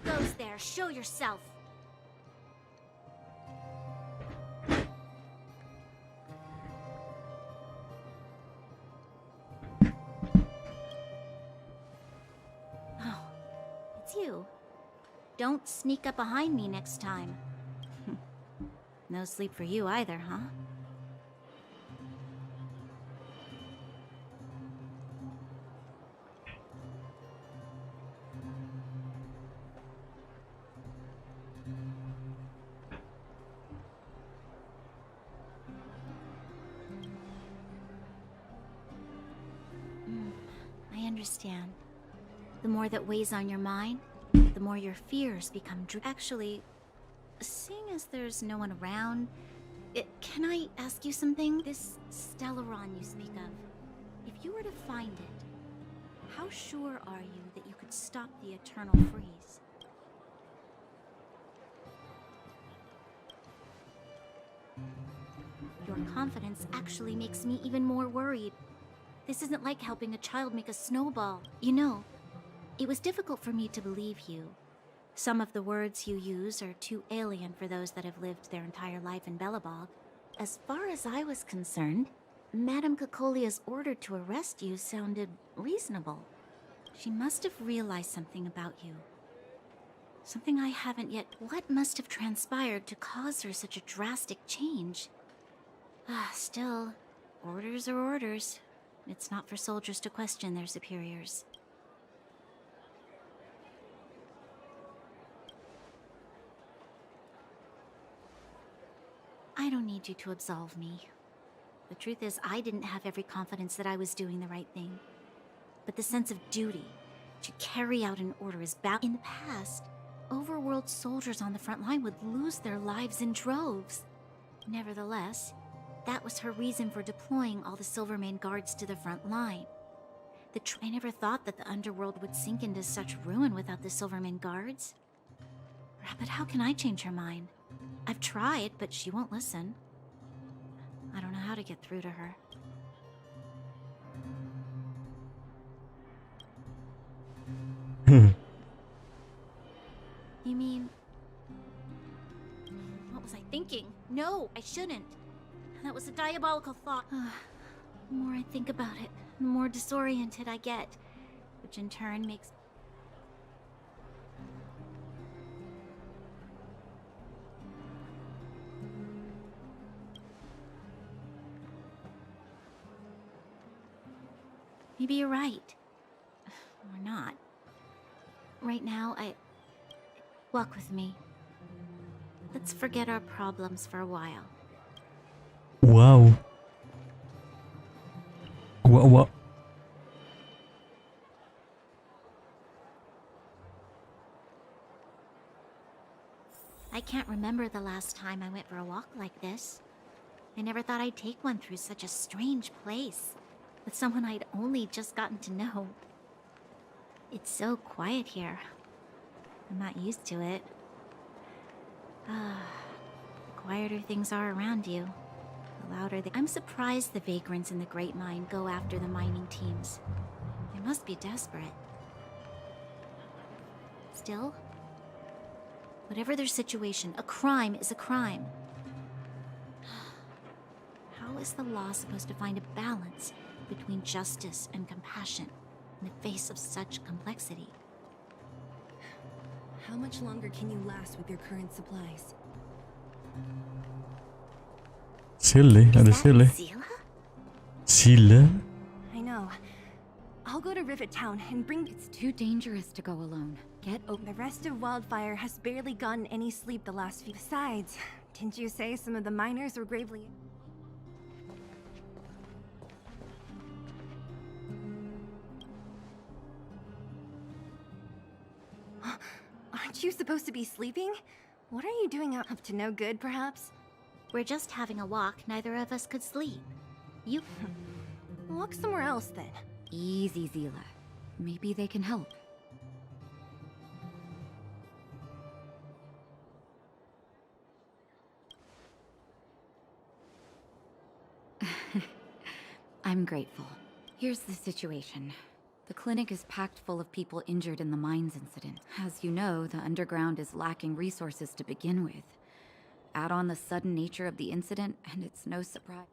Who goes there? Show yourself. Oh, it's you. Don't sneak up behind me next time. No sleep for you either, huh? I understand. The more that weighs on your mind, the more your fears become Actually, seeing as there's no one around, can I ask you something? This Stellaron you speak of, if you were to find it, how sure are you that you could stop the eternal freeze? Your confidence actually makes me even more worried. This isn't like helping a child make a snowball. You know, it was difficult for me to believe you. Some of the words you use are too alien for those that have lived their entire life in Belobog. As far as I was concerned, Madame Cocolia's order to arrest you sounded reasonable. She must have realized something about you. Something I haven't yet. What must have transpired to cause her such a drastic change? Still, orders are orders. It's not for soldiers to question their superiors. I don't need you to absolve me. The truth is, I didn't have every confidence that I was doing the right thing. But the sense of duty to carry out an order is bound. In the past, overworld soldiers on the front line would lose their lives in droves. Nevertheless, that was her reason for deploying all the Silvermane guards to the front line. I never thought that the underworld would sink into such ruin without the Silvermane guards. But how can I change her mind? I've tried, but she won't listen. I don't know how to get through to her. You mean... What was I thinking? No, I shouldn't. That was a diabolical thought. The more I think about it, the more disoriented I get, which in turn makes... Maybe you're right. Or not. Right now, walk with me. Let's forget our problems for a while. Wow. What? I can't remember the last time I went for a walk like this. I never thought I'd take one through such a strange place, with someone I'd only just gotten to know. It's so quiet here. I'm not used to it. The quieter things are around you, the louder they... I'm surprised the vagrants in the Great Mine go after the mining teams. They must be desperate. Still, whatever their situation, a crime is a crime. How is the law supposed to find a balance between justice and compassion in the face of such complexity? How much longer can you last with your current supplies? Silly, Is that silly. Zila? Silly? I know. I'll go to Rivet Town and bring... It's too dangerous to go alone. Get over. The rest of Wildfire has barely gotten any sleep the last few... Besides, didn't you say some of the miners were gravely... Aren't you supposed to be sleeping? What are you doing up to no good, perhaps? We're just having a walk. Neither of us could sleep. You... Walk somewhere else, then. Easy, Zila. Maybe they can help. I'm grateful. Here's the situation. The clinic is packed full of people injured in the mines incident. As you know, the underground is lacking resources to begin with. Add on the sudden nature of the incident, and it's no surprise.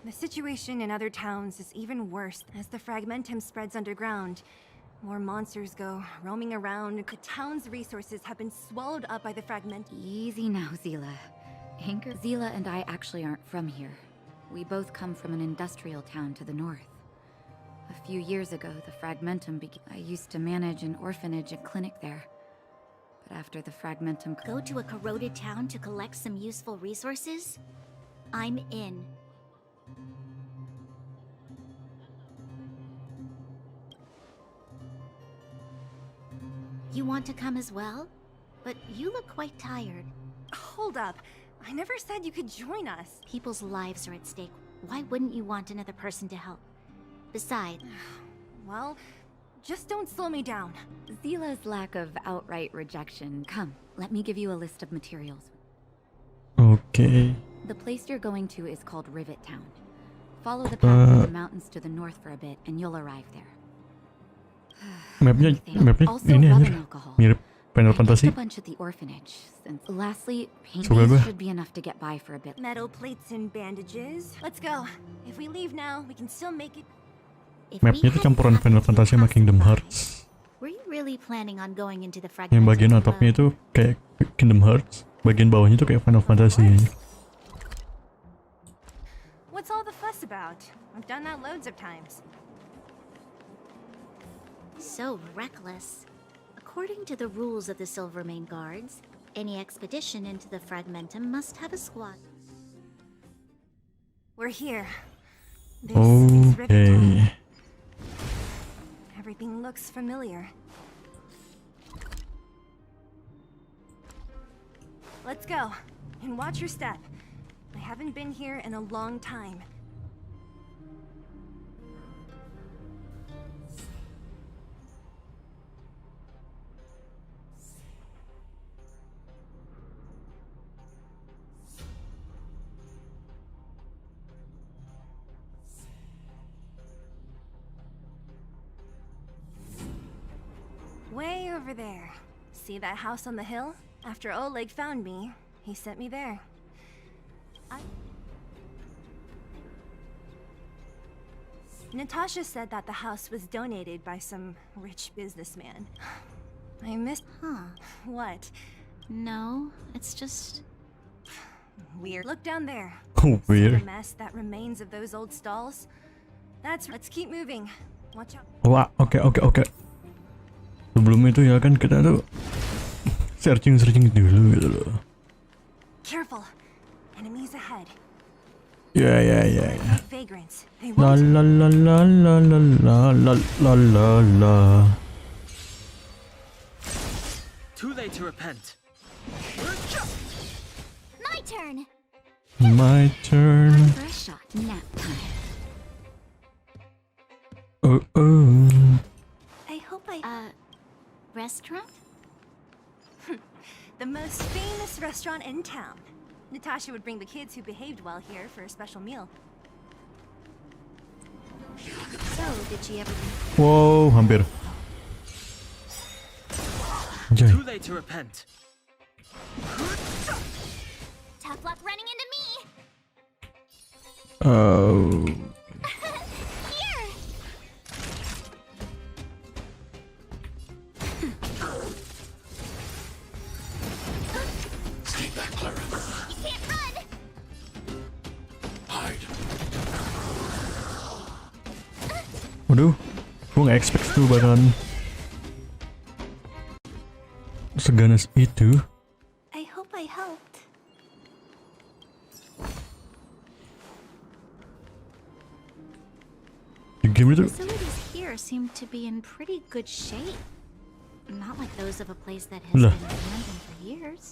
The situation in other towns is even worse as the fragmentum spreads underground. More monsters go roaming around. The town's resources have been swallowed up by the fragment. Easy now, Zila. Zila and I actually aren't from here. We both come from an industrial town to the north. A few years ago, the fragmentum began. I used to manage an orphanage and clinic there. But after the fragmentum... Go to a corroded town to collect some useful resources? I'm in. You want to come as well? But you look quite tired. Hold up. I never said you could join us. People's lives are at stake. Why wouldn't you want another person to help? Besides, Well, just don't slow me down. Zila's lack of outright rejection. Come, let me give you a list of materials. Oke. The place you're going to is called Rivet Town. Follow the path to the mountains to the north for a bit, and you'll arrive there. Mapnya Also, ini rubbing anjir. alcohol. Mirip Final I kept Fantasy. a bunch at the orphanage. And lastly, paint Suka gua. should be enough to get by for a bit. Metal plates and bandages. Let's go. If we leave now, we can still make it. if Mapnya we tuh hadn't campuran happened Final to Fantasy sama pass Kingdom by, Hearts. Were you really planning on going into the Yang fragmentum bagian atapnya alone? itu kayak Kingdom Hearts, bagian bawahnya tuh kayak Final Fantasy. What's all the fuss about? I've done that loads of times. So reckless. According to the rules of the Silvermane Guards, any expedition into the fragmentum must have a squad. We're here. This is Rivet Town. Oke. Everything looks familiar. Let's go. And watch your step. I haven't been here in a long time. Way over there. See that house on the hill? After Oleg found me, he sent me there. Natasha said that the house was donated by some rich businessman. I missed... Huh. What? No, it's just... Weird. Look down there. Oh, See weird. the mess that remains of those old stalls? Let's keep moving. Watch out. Wah, oke. Sebelum itu ya kan kita tuh searching dulu gitu loh. Careful. Enemies ahead. Ya. Vagrants. They La won't... la la la la la la la la la. Too late to repent. My turn! My turn. For a shot, nap time. Oh. I hope I... Restaurant? The most famous restaurant in town. Natasha would bring the kids who behaved well here for a special meal. So, did she ever... Wow, hampir. Anjay. Too late to repent. Tough luck running into me! Oh. Here! Stay back, Clara. You can't run! Hide. Waduh, gue gak expect tuh bakalan seganas itu. I hope I helped. Di game itu Facilities here seem to be in pretty good shape. Not like those of a place that has Lah. been abandoned for years.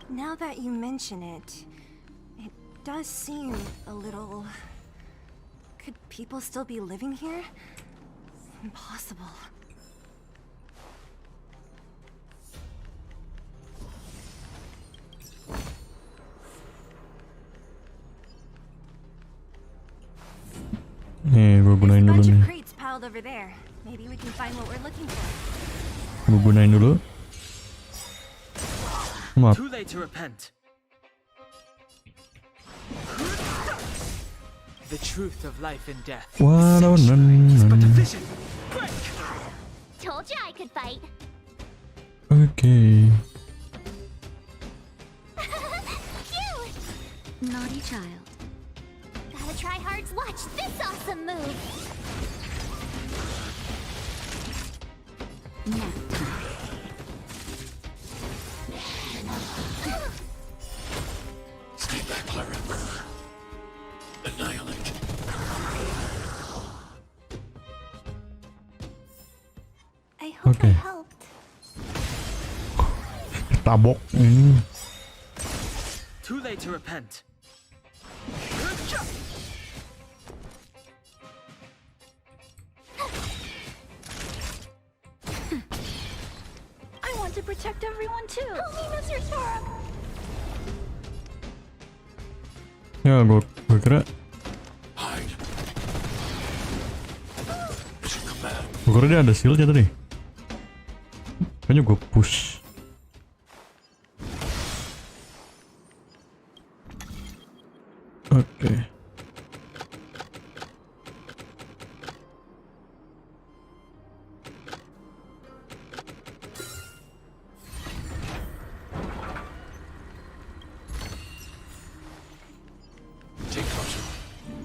Now that you mention it, it does seem a little... Could people still be living here? Impossible. Nih, gue There's gunain a dulu bunch nih. of crates piled over there. Maybe we can find what we're looking for. Gue gunain dulu. Maaf. Too late to repent. The truth of life and death. Waduh, But the vision. Break! Told you I could fight. Oke. Cute! Naughty child. Gotta try hard to watch this awesome move. Nap time. Stay back, Cleric. Annihilate. I hope Okay. I helped. Tabok. Ini. Too late to repent. I want to protect everyone too. Help me, Mr. Sora. Ya, gue kira Hide. Mission command. gue kira dia ada shieldnya tadi. Kayaknya gue push. Oke. Take caution.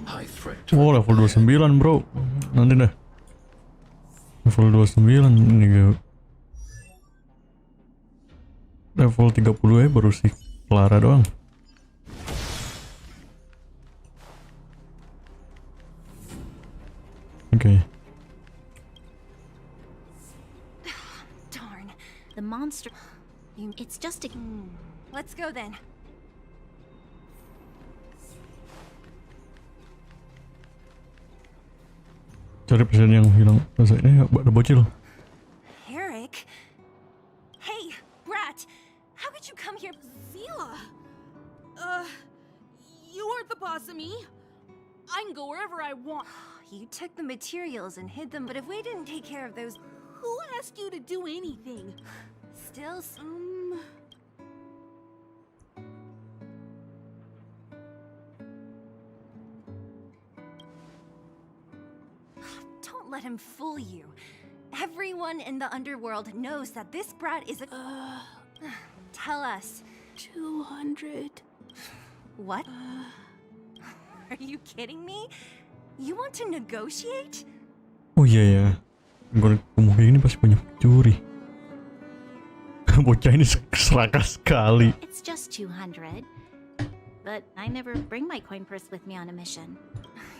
High threat. Oh, level 29 bro. Nanti dah. Level 29 ini gue. Level 30 ya baru si Clara doang. Oke. Darn. The monster. It's just a. Let's go then. Cari presiden yang hilang. Masa ini ada bocil. Eric? Hey, Brat! How could you come here? Zila! You aren't the boss of me. I can go wherever I want. You took the materials and hid them, but if we didn't take care of those... Who asked you to do anything? Still... Don't let him fool you. Everyone in the underworld knows that this brat is a... Tell us. 200. What? Are you kidding me? You want to negotiate? Oh iya ya. Gue kayak gini pasti banyak curi. Bocah ini serakah sekali. It's just 200. But I never bring my coin purse with me on a mission.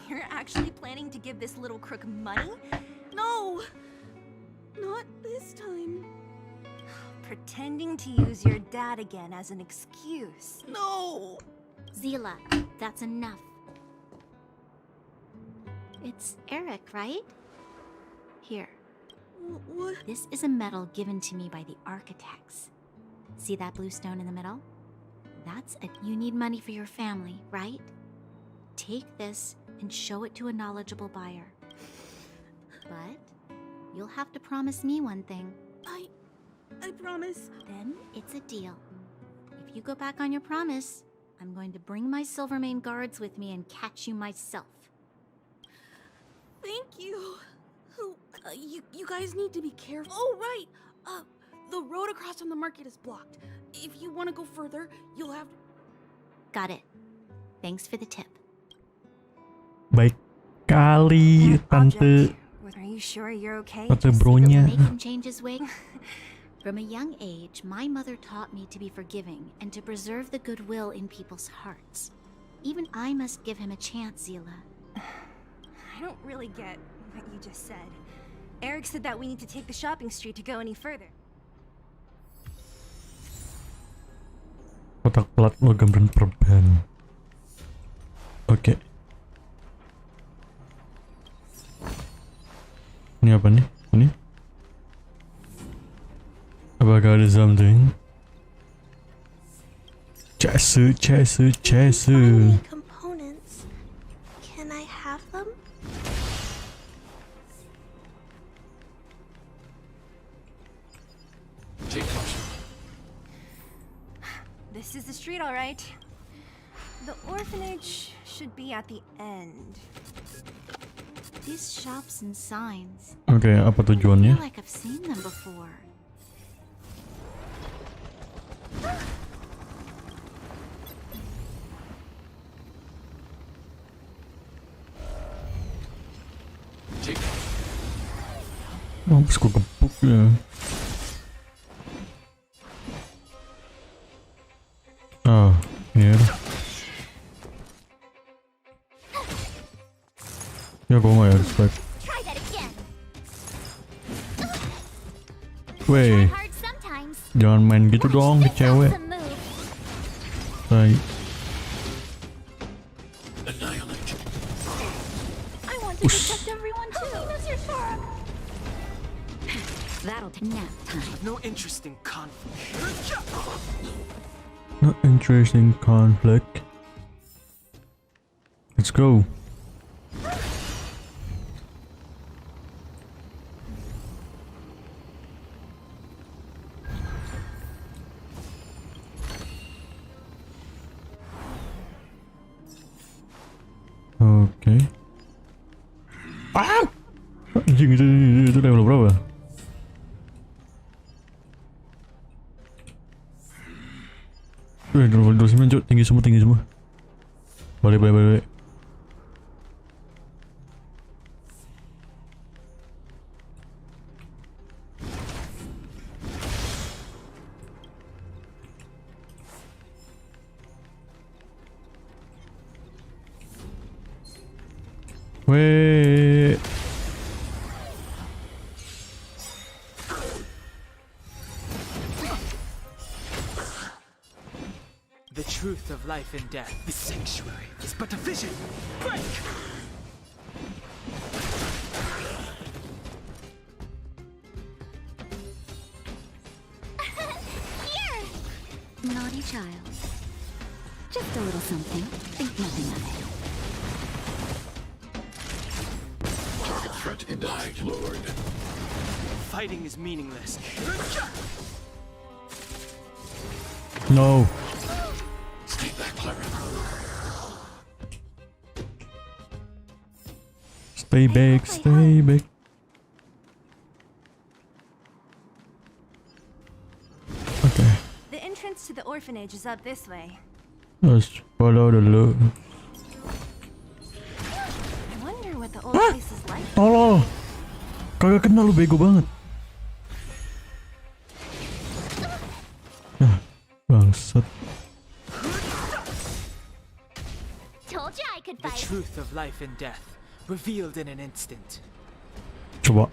You're actually planning to give this little crook money? No! Not this time. Pretending to use your dad again as an excuse. No! Zila, that's enough. It's Eric, right? Here. What? This is a medal given to me by the architects. See that blue stone in the middle? That's it. You need money for your family, right? Take this and show it to a knowledgeable buyer. But you'll have to promise me one thing. I promise. Then it's a deal. If you go back on your promise, I'm going to bring my Silvermane guards with me and catch you myself. Thank you. You guys need to be careful. Oh, right. The road across from the market is blocked. If you want to go further, you'll have... Got it. Thanks for the tip. Baik kali tante. Are you sure you're okay? Tante Make bronya. him change his way. From a young age, my mother taught me to be forgiving and to preserve the goodwill in people's hearts. Even I must give him a chance, Zila. I don't really get what you just said. Eric said that we need to take the shopping street to go any further. Kotak plat logam dan perban. Oke. Ini apa nih? Ini? Apakah ada something? Chase. Many components. Can I have them? This is the street, all right. The orphanage should be at the end. These shops and signs. Oke, apa I feel tujuannya? like I've seen them before. Take Mampus kok gebuk ya. Ah, ya udah. Ya kok nggak ya respect. Try that again. Weh, Hard sometimes. jangan main gitu dong ke cewek. move. Tai. annihilate. I want to protect everyone too. That'll take nap time. No interest in conflict. Not interesting conflict. Let's go. Oke. Ah! Anjing itu level berapa? Level 29 cuk, tinggi semua. Balik. Weh. The truth of life and death. The sanctuary is but a vision. Break! Naughty child. Just a little something. Think nothing of it. Target threat denied, Lord. Fighting is meaningless. No. Stay back, Clara. Stay back. Okay. The entrance to the orphanage is up this way. Let's follow dulu. I wonder what the old place is like. Tolong. Kagak kenal lu, bego banget. Bangsat. Told you I could The truth of life and death, revealed in an instant. Coba.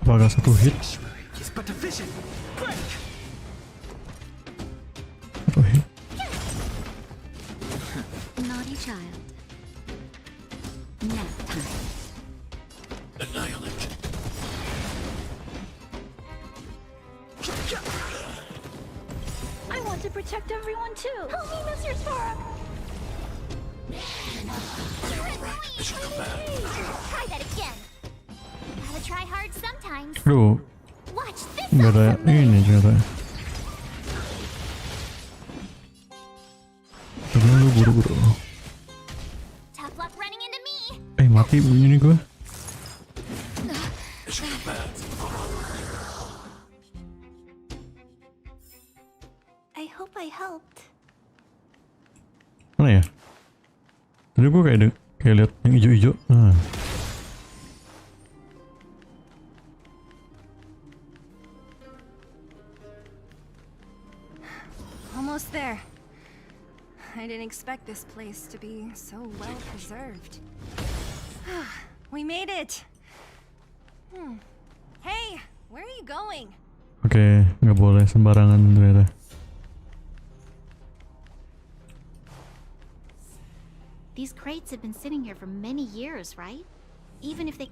Apakah satu hit? Sanctuary is but a vision. Break! Satu hit. Naughty child. Nap time. Annihilate. I want to protect everyone too. Help me, Mr. Sora. Mission command. Try that again. Gotta try hard sometimes. Aduh, Watch this. nggak ada ini ternyata. Terlalu buru-buru. Tough luck running into me. Mati begini gua. Mission command. I hope I helped. Mana ya? Tadi gua kayak lihat yang hijau-hijau. Nah. Almost there. I didn't expect this place to be so well preserved. We made it! Hey, where are you going? Oke, nggak boleh sembarangan ternyata. These crates have been sitting here for many years, right? Even if they...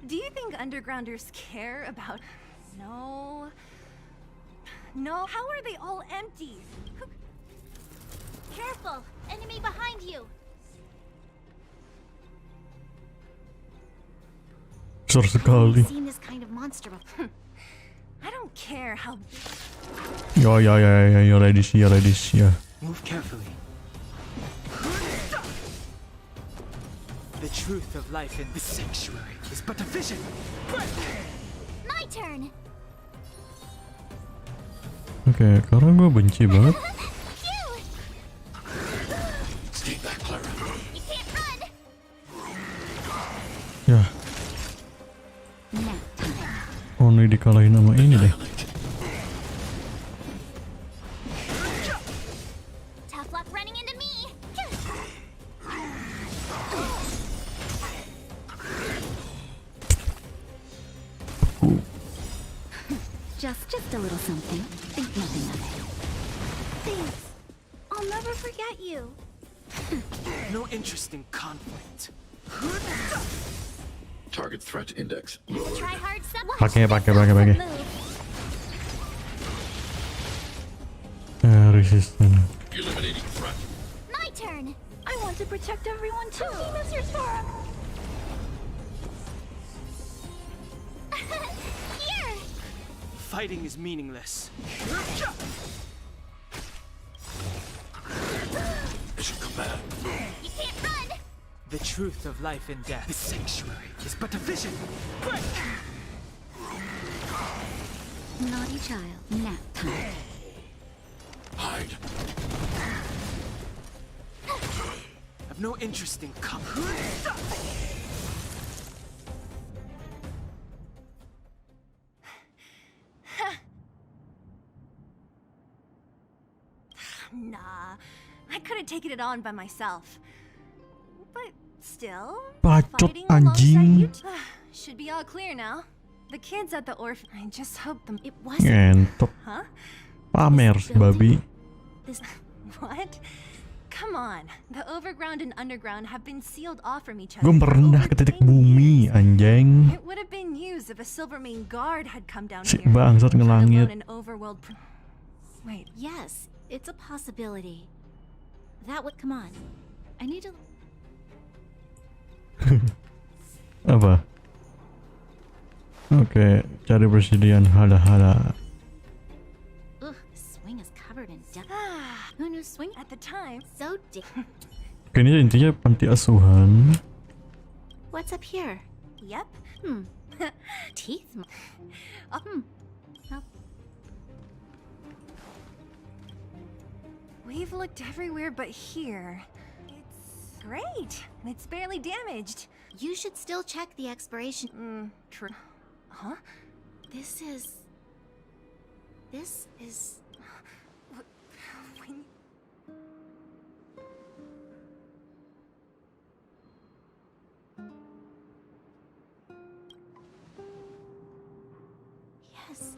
Do you think undergrounders care about... No... How are they all empty? Careful! Enemy behind you! Besar sekali. I've seen this kind of monster before. I don't care how Yeah, ladies, yeah. Move carefully. The truth of life in this sanctuary is but a vision. My turn. Oke, karena gue benci banget. Phew! Stay back, Clara. You can't run. Ya, only dikalahin sama ini deh. Tough luck running into me. Just a little something. Think nothing of it. Thanks. I'll never forget you. No interest in conflict. Target threat index lowered. Try hard Sebuah. Pakai. Resistant. Eliminating threat. My turn. I want to protect everyone too. Mr. Sora. Here. Fighting is meaningless. Mission command. You can't run. The truth of life and death. This sanctuary is but a vision. Naughty child. Nap time. Hide. I've no interest in conflict. Nah, I could have taken it on by myself. But still, Bacot fighting alongside anjing. you should be all clear now. The kids at the orphan, I just hope them. It wasn't. Ngentot. Huh? Pamer si babi. This. What? Come on, the overground and underground have been sealed off from each Gue other. for merendah over ke titik 10 bumi, years. anjing. It would have been used if a Silvermane guard had come down Si here. bangsat let alone ngelangit. an overworld. Wait, Yes, it's a possibility. That would come on. I need to. Apa? Oke, cari persediaan hala-hala. Ugh, this swing is covered in dust. Who knew swing at the time, so dick? Oke, ini intinya panti asuhan. What's up here? yep. Teeth. Oh. Oh. We've looked everywhere but here. It's great, and it's barely damaged. You should still check the expiration. True. Huh? This is. When... Yes.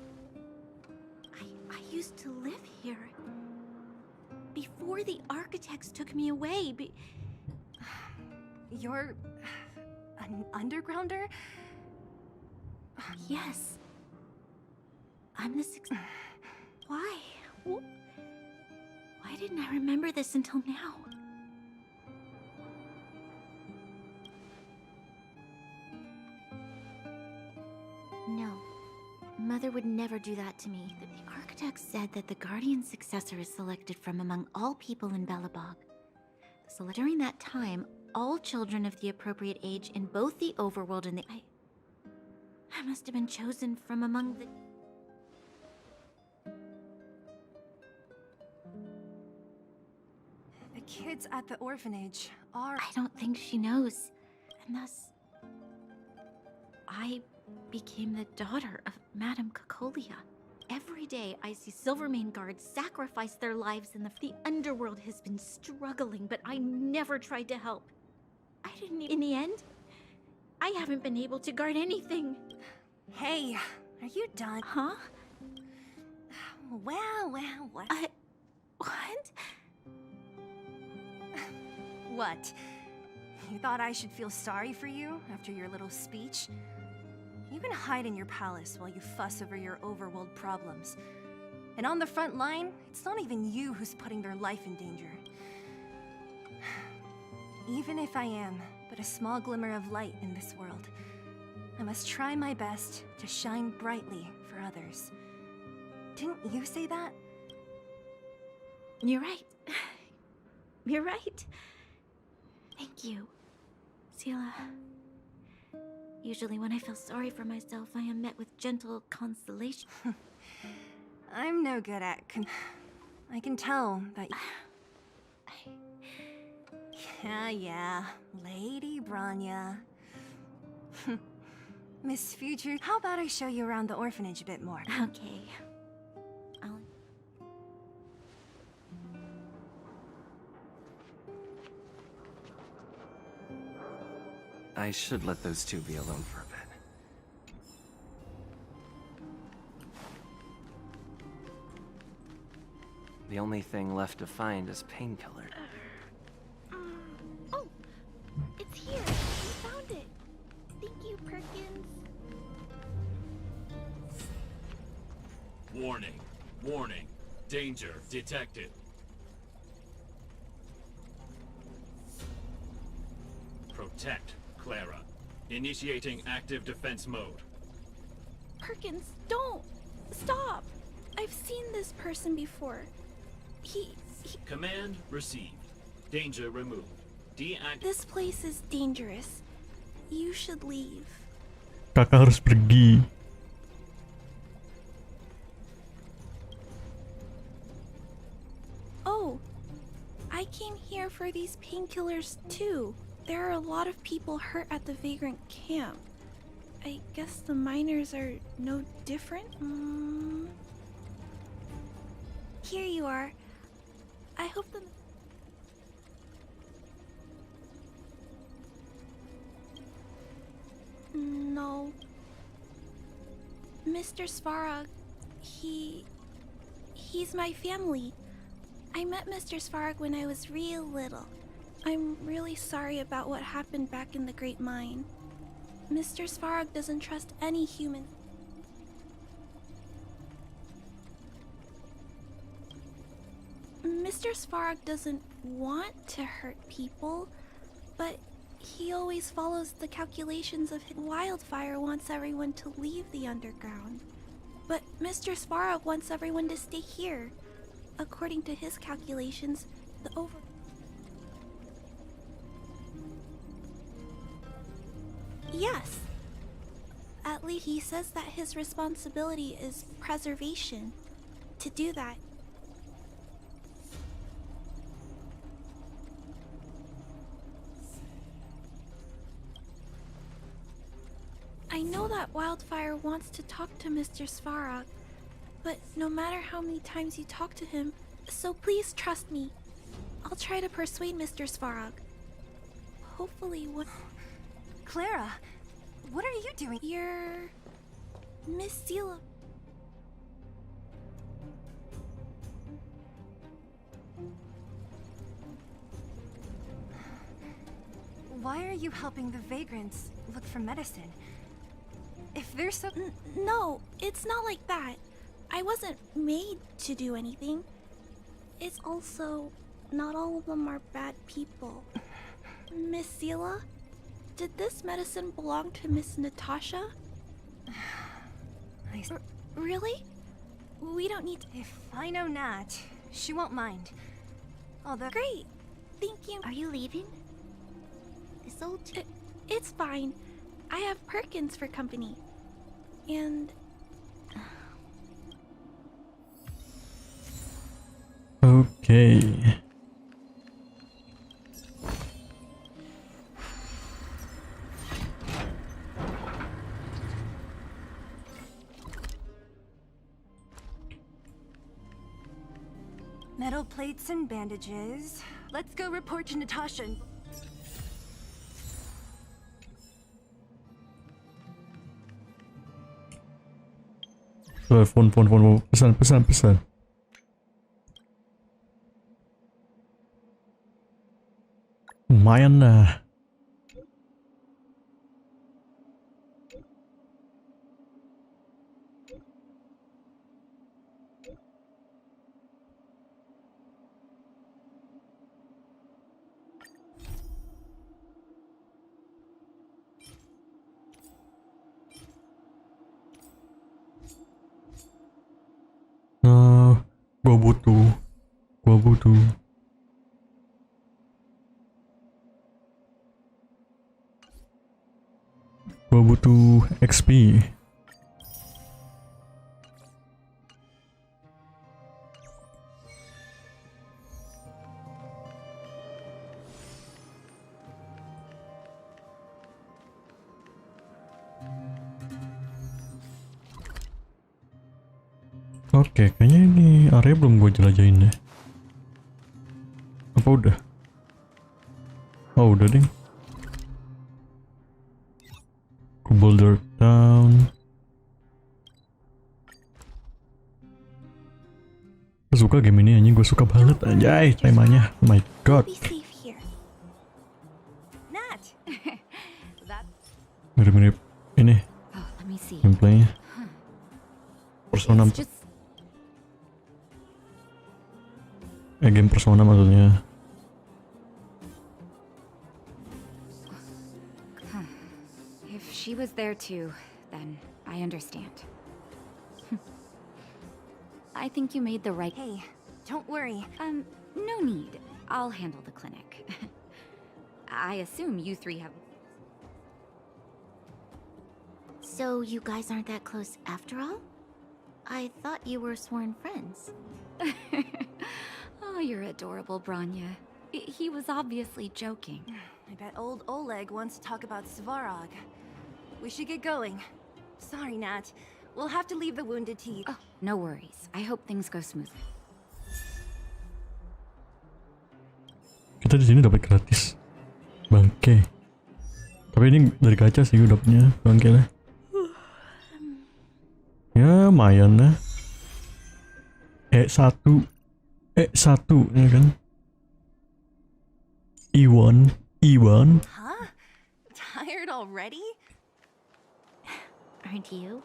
I used to live here. Before the architects took me away. You're an undergrounder? Yes. I'm the sixth. Why? Why didn't I remember this until now? No. Mother would never do that to me. The architect said that the guardian successor is selected from among all people in Belobog. So during that time, all children of the appropriate age in both the overworld and the... I must have been chosen from among the... The kids at the orphanage are... I don't think she knows. And thus... I became the daughter of Madame Cocolia. Every day I see Silvermane guards sacrifice their lives in the underworld has been struggling, but I never tried to help. I didn't in the end. I haven't been able to guard anything. Hey, are you done? Huh? Well. What? What? You thought I should feel sorry for you after your little speech? You can hide in your palace while you fuss over your overworld problems. And on the front line, it's not even you who's putting their life in danger. Even if I am but a small glimmer of light in this world, I must try my best to shine brightly for others. Didn't you say that? You're right. You're right. Thank you, Sila. Usually when I feel sorry for myself, I am met with gentle consolation. I'm no good at I can tell that. Yeah, Lady Branya. Miss Future, how about I show you around the orphanage a bit more? Okay. I'll... I should let those two be alone for a bit. The only thing left to find is painkiller. Oh, it's here. We found it. Thank you, Perkins. Warning. Warning. Danger detected. Protect Clara. Initiating active defense mode. Perkins, don't! Stop! I've seen this person before. He... Command received. Danger removed. Deactivate. This place is dangerous. You should leave. Kakak harus pergi. Oh, I came here for these painkillers too. There are a lot of people hurt at the vagrant camp. I guess the miners are no different? Here you are. I hope the... No. Mr. Svarog, he's my family. I met Mr. Svarog when I was real little. I'm really sorry about what happened back in the Great Mine. Mr. Svarog doesn't trust any human. Mr. Svarog doesn't want to hurt people, but he always follows the calculations of Wildfire wants everyone to leave the underground. But Mr. Svarog wants everyone to stay here. According to his calculations, the Yes. At least he says that his responsibility is preservation. To do that. I know that Wildfire wants to talk to Mr. Svarog, but no matter how many times you talk to him, so please trust me. I'll try to persuade Mr. Svarog. Hopefully what... Clara, what are you doing? You're... Miss Sela. Why are you helping the vagrants look for medicine? If there's so... No, it's not like that. I wasn't made to do anything. It's also... not all of them are bad people. Miss Sela? Did this medicine belong to Miss Natasha? Really? We don't need to... If I know Nat, she won't mind. Although... Great! Thank you. Are you leaving? This old... It's fine. I have Perkins for company. And... Okay. Metal plates and bandages. Let's go report to Natasha. Phone, pesan. Lumayan lah. Gua butuh XP. Oke, kayaknya ini area belum gue jelajahin deh. Apa udah? Oh, udah deh. Ke Boulder Town. Gue suka game ini anjing, gue suka banget anjay temanya. Oh my god. Be safe here. Nat! Mirip-mirip ini Oh, let me see. gameplaynya. Persona It's just game Persona maksudnya. if she was there too, then I understand. I think you made the right. Hey, don't worry. No need. I'll handle the clinic. I assume you three have. So you guys aren't that close after all? I thought you were sworn friends. Oh, you're adorable, Branya. He was obviously joking. I bet old Oleg wants to talk about Svarog. We should get going. Sorry, Nat. We'll have to leave the wounded to you. Oh, no worries. I hope things go smoothly. Kita di sini dapat gratis bangke. Tapi ini dari gacha sih gue dapetnya bangke lah. Ya lumayan lah. E1 ya kan. Iwan. Huh? Tired already? Aren't you?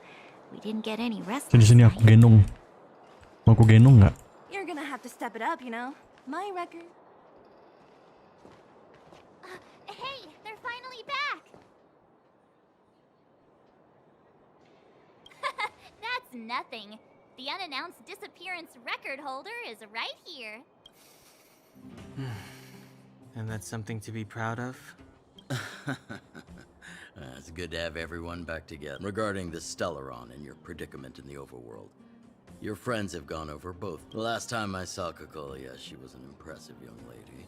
We didn't get any rest. Jadi sini aku gendong. Mau aku gendong nggak? You're gonna have to step it up, you know? My record. Hey, they're finally back! That's nothing. The unannounced disappearance record holder is right here. And that's something to be proud of? It's good to have everyone back together. Regarding the Stellaron and your predicament in the overworld, your friends have gone over both. The last time I saw Kokolia, she was an impressive young lady.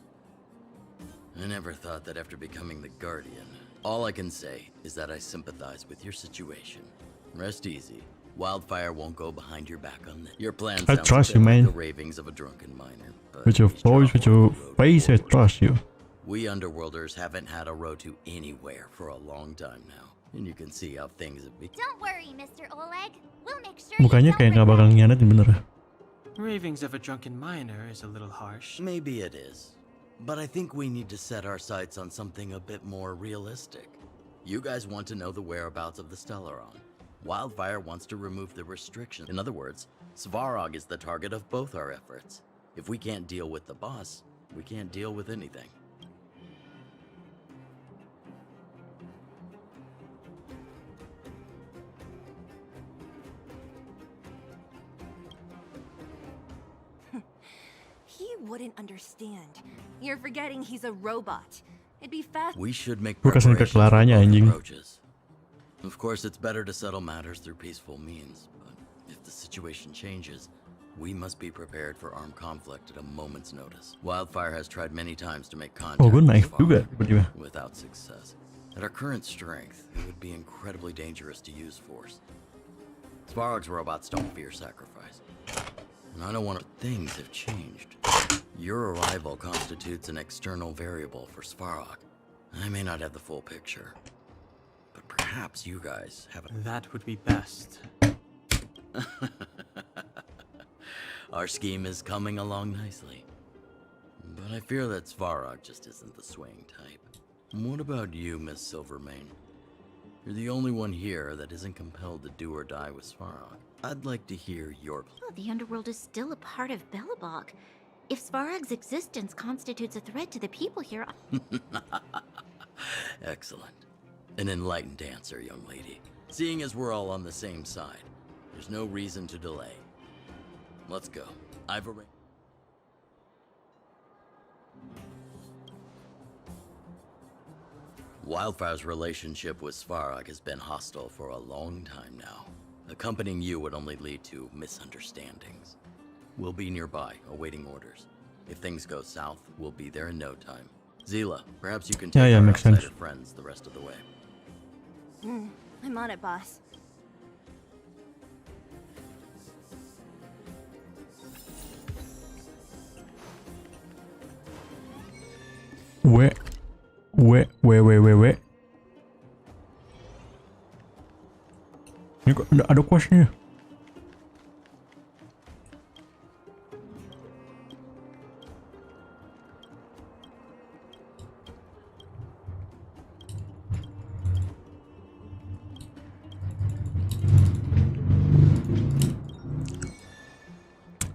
I never thought that after becoming the Guardian. All I can say is that I sympathize with your situation. Rest easy. Wildfire won't go behind your back on this. Your plan I sounds trust a bit you, like man. the ravings of a drunken miner. But With your he's voice, with your traveled the road face, I before. trust you. We Underworlders haven't had a road to anywhere for a long time now. And you can see how things have become. Don't worry, Mr. Oleg. We'll make sure Mukanya you kayak don't nggak bakal ngianatin bener. Ravings of a drunken miner is a little harsh. Maybe it is. But I think we need to set our sights on something a bit more realistic. You guys want to know the whereabouts of the Stellaron. Wildfire wants to remove the restrictions. In other words, Svarog is the target of both our efforts. If we can't deal with the boss, we can't deal with anything. He wouldn't understand. You're forgetting he's a robot. It'd be fast. We should make Gua kasihin ke preparations for Claranya, both anjing. approaches. Of course, it's better to settle matters through peaceful means, but if the situation changes, we must be prepared for armed conflict at a moment's notice. Wildfire has tried many times to make contact Oh, gue with naif Svarog, juga tiba-tiba. without success. At our current strength, it would be incredibly dangerous to use force. Svarog's robots don't fear sacrifice. And I don't want to... Things have changed. Your arrival constitutes an external variable for Svarog. I may not have the full picture, but perhaps you guys have a... That would be best. Our scheme is coming along nicely. But I fear that Svarog just isn't the swaying type. What about you, Miss Silvermane? You're the only one here that isn't compelled to do or die with Svarog. I'd like to hear your... Well, the underworld is still a part of Belobog. If Svarog's existence constitutes a threat to the people here, Excellent. An enlightened answer, young lady. Seeing as we're all on the same side, there's no reason to delay. Let's go. I've arranged... Wildfire's relationship with Svarog has been hostile for a long time now. Accompanying you would only lead to misunderstandings. We'll be nearby, awaiting orders. If things go south, we'll be there in no time. Zila, perhaps you can take Yeah, our makes sense. outsider friends the rest of the way. I'm on it, boss. Wait. Ini kok ada questnya?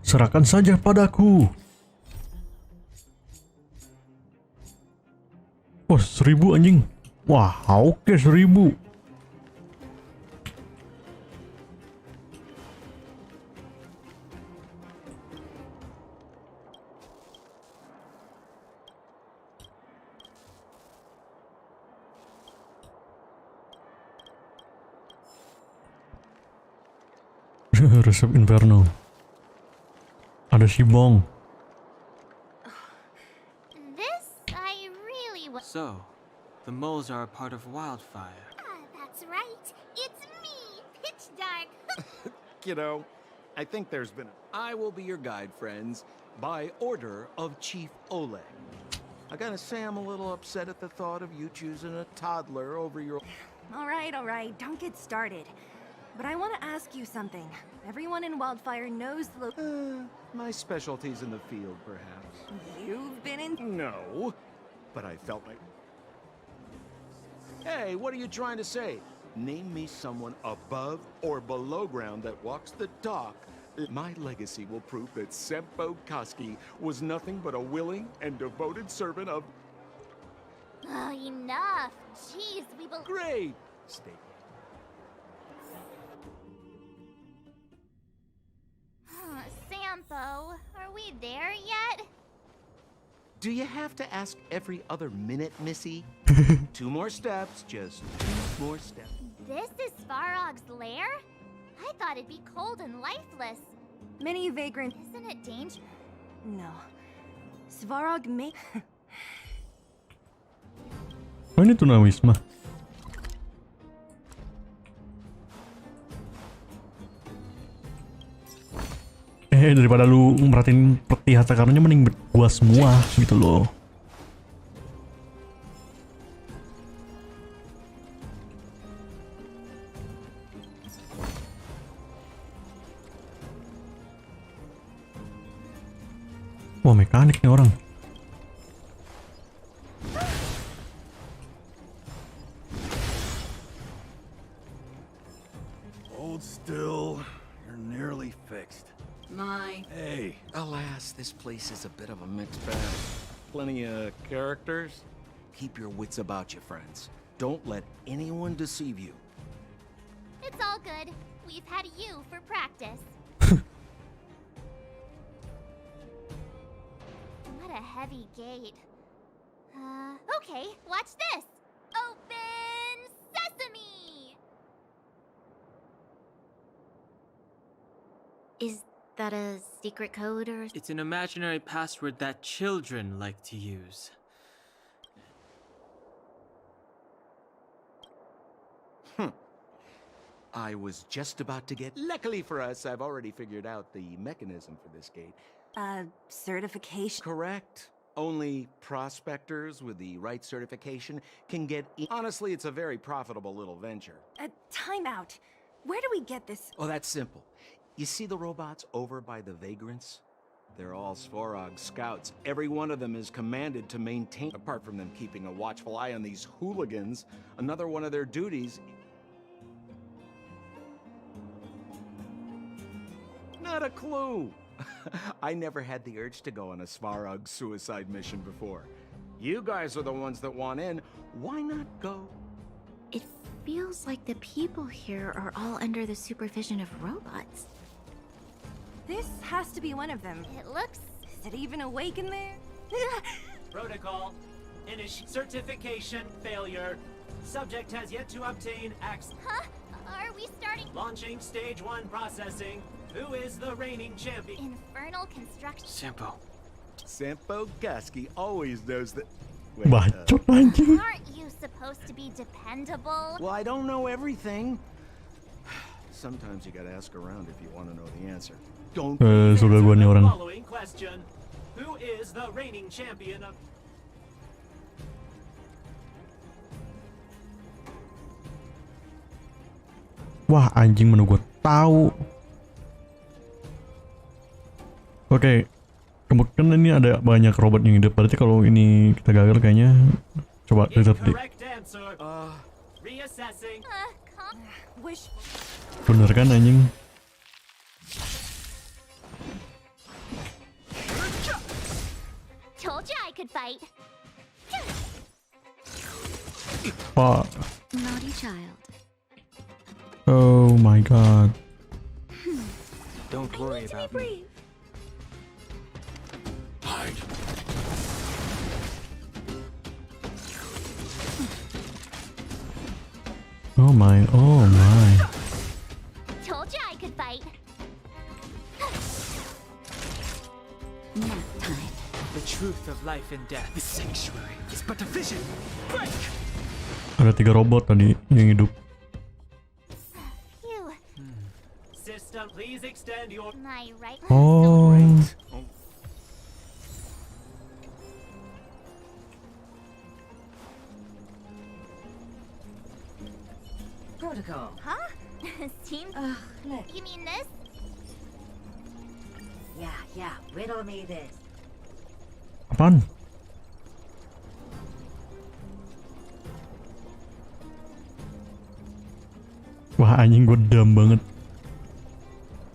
Serahkan saja padaku. Oh, 1000 anjing. Wah, oke 1000. Resep Inferno. Ada si Bong. This I really want. So, the moles are a part of Wildfire. That's right. It's me, Pitch Dark. Kiddo, I think there's been I will be your guide, friends, by order of Chief Oleg. I gotta say I'm a little upset at the thought of you choosing a toddler over your... All right, don't get started. But I want to ask you something. Everyone in Wildfire knows the my specialty's in the field, perhaps. You've been in... No, but I felt like... Hey, what are you trying to say? Name me someone above or below ground that walks the dock. My legacy will prove that Sempo Koski was nothing but a willing and devoted servant of... Oh, enough. Jeez, we will... Great! Stay. Sampo, are we there yet? Do you have to ask every other minute, Missy? 2 more steps, just 2 more steps. This is Svarog's lair? I thought it'd be cold and lifeless. Many vagrant... Isn't it dangerous? No. Svarog may... Oh, ini tunawisma. Daripada lu merhatiin peti harta karunnya mending gua semua gitu loh. Wah, mekanik nih orang. Hold still. You're nearly fixed. Hey. Alas, this place is a bit of a mixed bag. Plenty of characters. Keep your wits about you, friends. Don't let anyone deceive you. It's all good. We've had you for practice. What a heavy gate. Okay, watch this. Open sesame! Is that a secret code or... It's an imaginary password that children like to use. I was just about to get... Luckily for us, I've already figured out the mechanism for this gate. Certification? Correct. Only prospectors with the right certification can get... Honestly, it's a very profitable little venture. Time out. Where do we get this? Oh, that's simple. You see the robots over by the vagrants? They're all Svarog scouts. Every one of them is commanded to maintain... Apart from them keeping a watchful eye on these hooligans, another one of their duties... Not a clue! I never had the urge to go on a Svarog suicide mission before. You guys are the ones that want in. Why not go? It feels like the people here are all under the supervision of robots. This has to be one of them. It looks... Is it even awake in there? Protocol. Certification failure. Subject has yet to obtain access. Huh? Are we starting? Launching stage 1 processing. Who is the reigning champion? Infernal construction. Sampo. Sampo Gusky always knows that. Bacot anjing. Aren't you supposed to be dependable? Well, I don't know everything. Sometimes you gotta ask around if you want to know the answer. Don't. Suka gua nih orang. Following question. Who is the reigning champion of... Wah anjing, mana gua tahu. Oke, kemungkinan ini ada banyak robot yang hidup. Berarti kalau ini kita gagal kayaknya coba riset deh. Reassessing. Bener kan anjing? Told you I could fight. Wah. Naughty child. Oh my god. Don't worry about me. Hide. Oh my, oh my. Told you I could fight. Nap time. The truth of life and death. The sanctuary is but a vision. Break! Ada 3 robot tadi yang hidup. Phew. System, please extend your... My right. Oh. Protocol. Huh? Steam? Look. You mean this? Yeah, riddle me this. Apaan? Wah anjing, gue dam banget.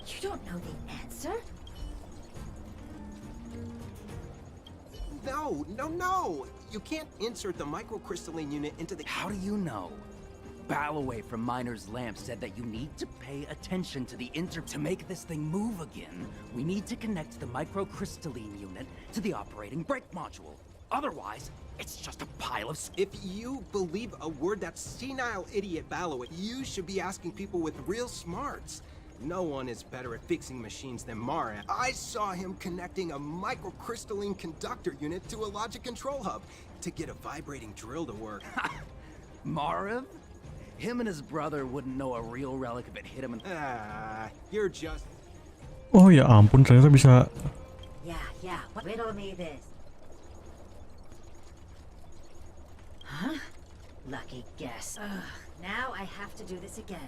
You don't know the answer? No! You can't insert the microcrystalline unit into the... How do you know? Ballaway from Miner's Lamp said that you need to pay attention to the To make this thing move again, we need to connect the microcrystalline unit to the operating brake module. Otherwise, it's just a pile of... If you believe a word that senile idiot Ballaway, you should be asking people with real smarts. No one is better at fixing machines than Mara. I saw him connecting a microcrystalline conductor unit to a logic control hub to get a vibrating drill to work. Marv? Him and his brother wouldn't know a real relic if it hit him in... You're just... Oh ya ampun, ternyata bisa... Yeah, riddle me this. Huh? Lucky guess. Now I have to do this again.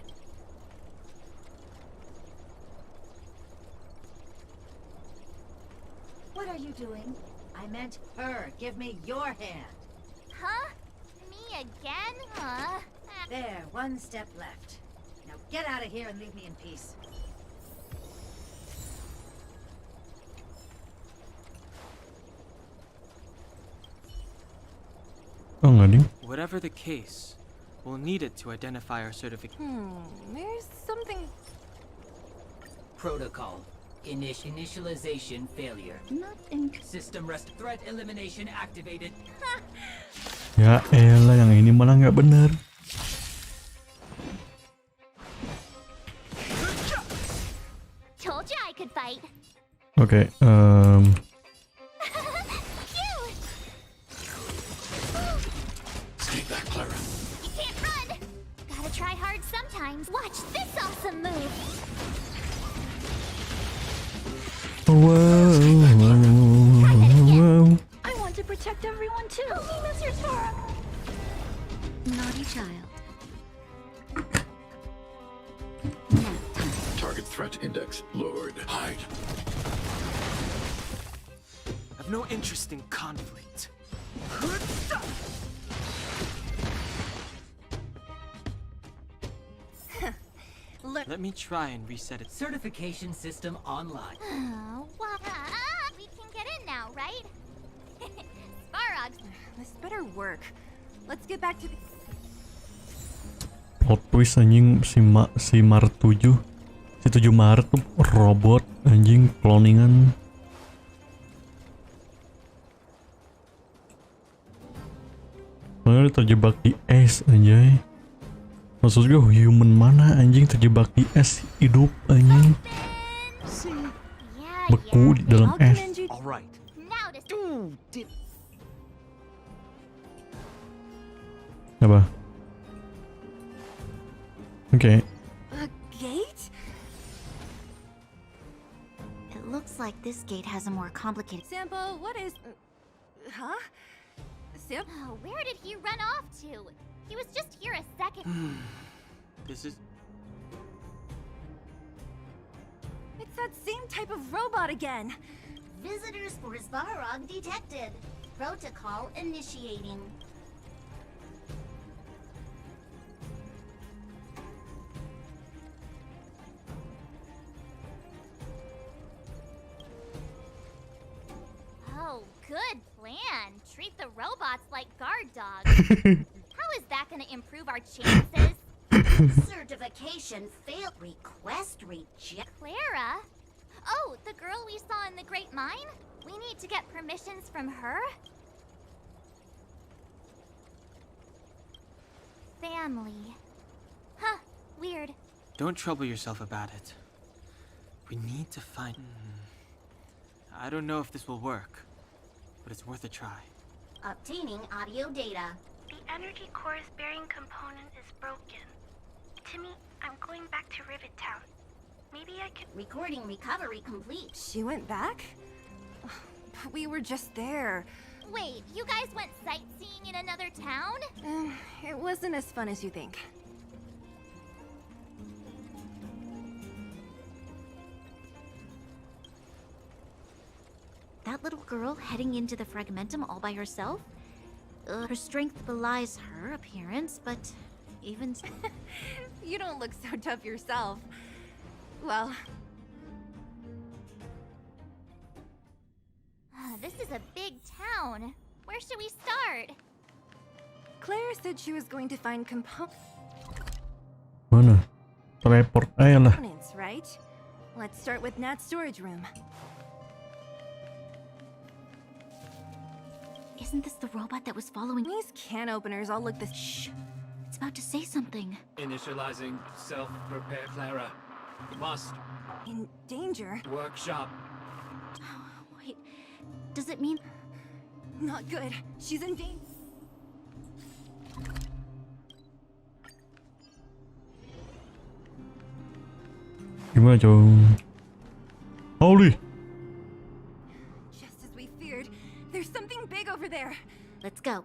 What are you doing? I meant her. Give me your hand. Huh? Me again? There, one step left. Now get out of here and leave me in peace. Oh nggak ding. Whatever the case, we'll need it to identify our certification. There's something... Protocol. Initialization failure. System rest threat elimination activated. Ya elah, yang ini malah nggak bener. Told you I could fight. Oke, Stay back, Clara. You can't run. Gotta try hard sometimes. Watch this awesome move. Wow. I want to protect everyone too. Help me, Mr. Tora. Naughty child. Target threat index lowered. Hide. I've no interest in conflict. Let me try and reset it. Certification system online. We can get in now, right? Sparrogs. This better work. Let's get back to the... Plot twist anjing, si Maret 7. Si 7 Maret tuh robot anjing cloningan. Soalnya terjebak di es anjay. Maksud gue human mana anjing terjebak di es hidup anjing. Beku di dalam es. Alright. Apa? Oke. A gate? It looks like this gate has a more complicated... Sampo, what is... huh? Where did he run off to? He was just here a second. This is... It's that same type of robot again. Visitors for Svarog detected. Protocol initiating. Oh, good plan. Treat the robots like guard dogs. How is that gonna improve our chances? Certification failed. Request reject. Clara? Oh, the girl we saw in the Great Mine? We need to get permissions from her? Family. Huh, weird. Don't trouble yourself about it. We need to find... I don't know if this will work, but it's worth a try. Obtaining audio data. The energy core's bearing component is broken. Timmy, I'm going back to Rivet Town. Maybe I could... Recording recovery complete. She went back? We were just there. Wait, you guys went sightseeing in another town? It wasn't as fun as you think. That little girl heading into the Fragmentum all by herself? Her strength belies her appearance, but even... You don't look so tough yourself. Well... This is a big town. Where should we start? Claire said she was going to find Mana? Teleport aja lah. components, right? Let's start with Nat's storage room. Isn't this the robot that was following? These can openers all look this. Shh! It's about to say something. Initializing self-prepare Clara. Must. In danger? Workshop. Wait, does it mean... Not good. She's in danger. Gimana coba? Holy! Just as we feared, there's something big over there. Let's go.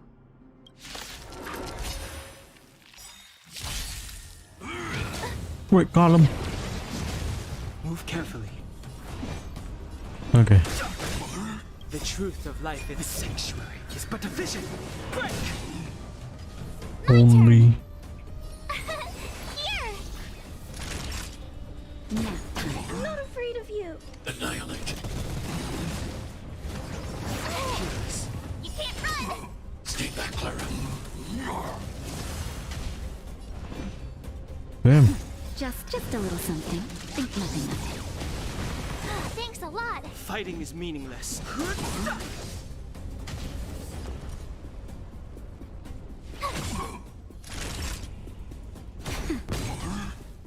Wait, column. Move carefully. Okay. The truth of life in the sanctuary is but a vision. Break! Only. Here! I'm not afraid of you. Annihilate. You can't run! Stay back, Clara. Damn. Just a little something. Think nothing of it. Thanks a lot. Fighting is meaningless.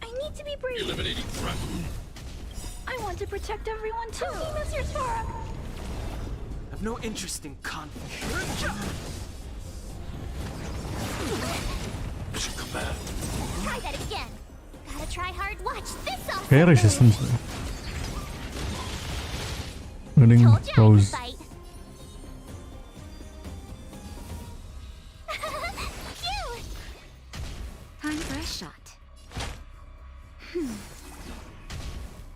I need to be brave. Eliminating threat. I want to protect everyone too. Mr. Svara. I've no interest in conflict. Mission command. Try that again. Gotta try hard. Watch this off. Kayak resistance. Mending Told you I could pause. fight. Phew! Time for a shot.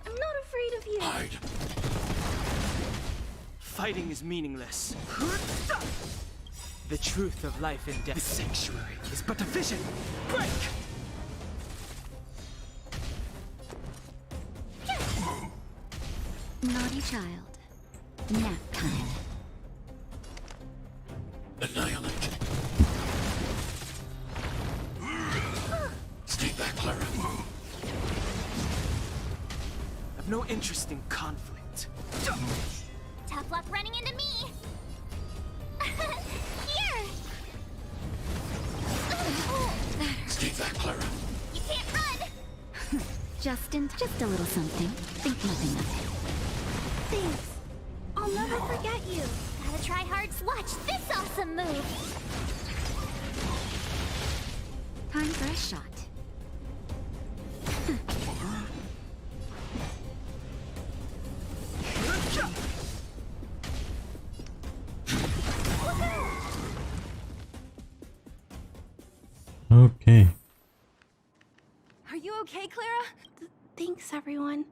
I'm not afraid of you. Hide. Fighting is meaningless. The truth of life and death. The sanctuary is but a vision. Break! Naughty child. Nap time. Annihilate. Stay back, Clara. I've no interest in conflict. Tough luck running into me. Here! Just a little something. Think nothing of it. Thanks. I'll never forget you. Gotta try hard to watch this awesome move. Time for a shot. Okay. Are you okay, Clara? Thanks, everyone.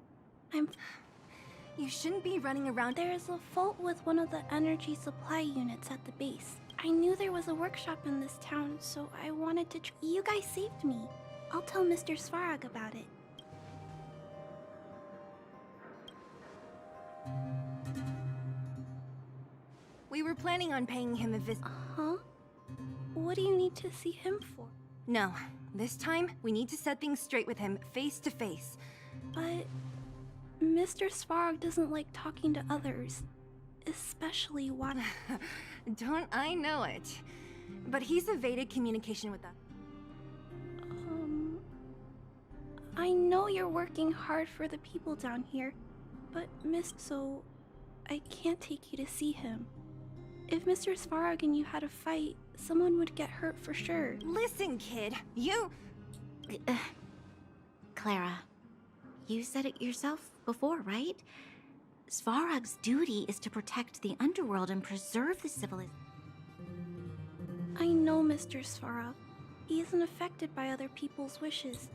You shouldn't be running around. There's a fault with one of the energy supply units at the base. I knew there was a workshop in this town, so I wanted to You guys saved me. I'll tell Mr. Svarog about it. We were planning on paying him a visit. Huh? What do you need to see him for? No. This time, we need to set things straight with him, face to face. But Mr. Svarog doesn't like talking to others. Especially while... Don't I know it? But he's evaded communication with us. I know you're working hard for the people down here, but so I can't take you to see him. If Mr. Svarog and you had a fight, someone would get hurt for sure. Listen, kid, you... Clara, you said it yourself before, right? Svarog's duty is to protect the underworld and preserve the civilization. I know Mr. Svarog. He isn't affected by other people's wishes.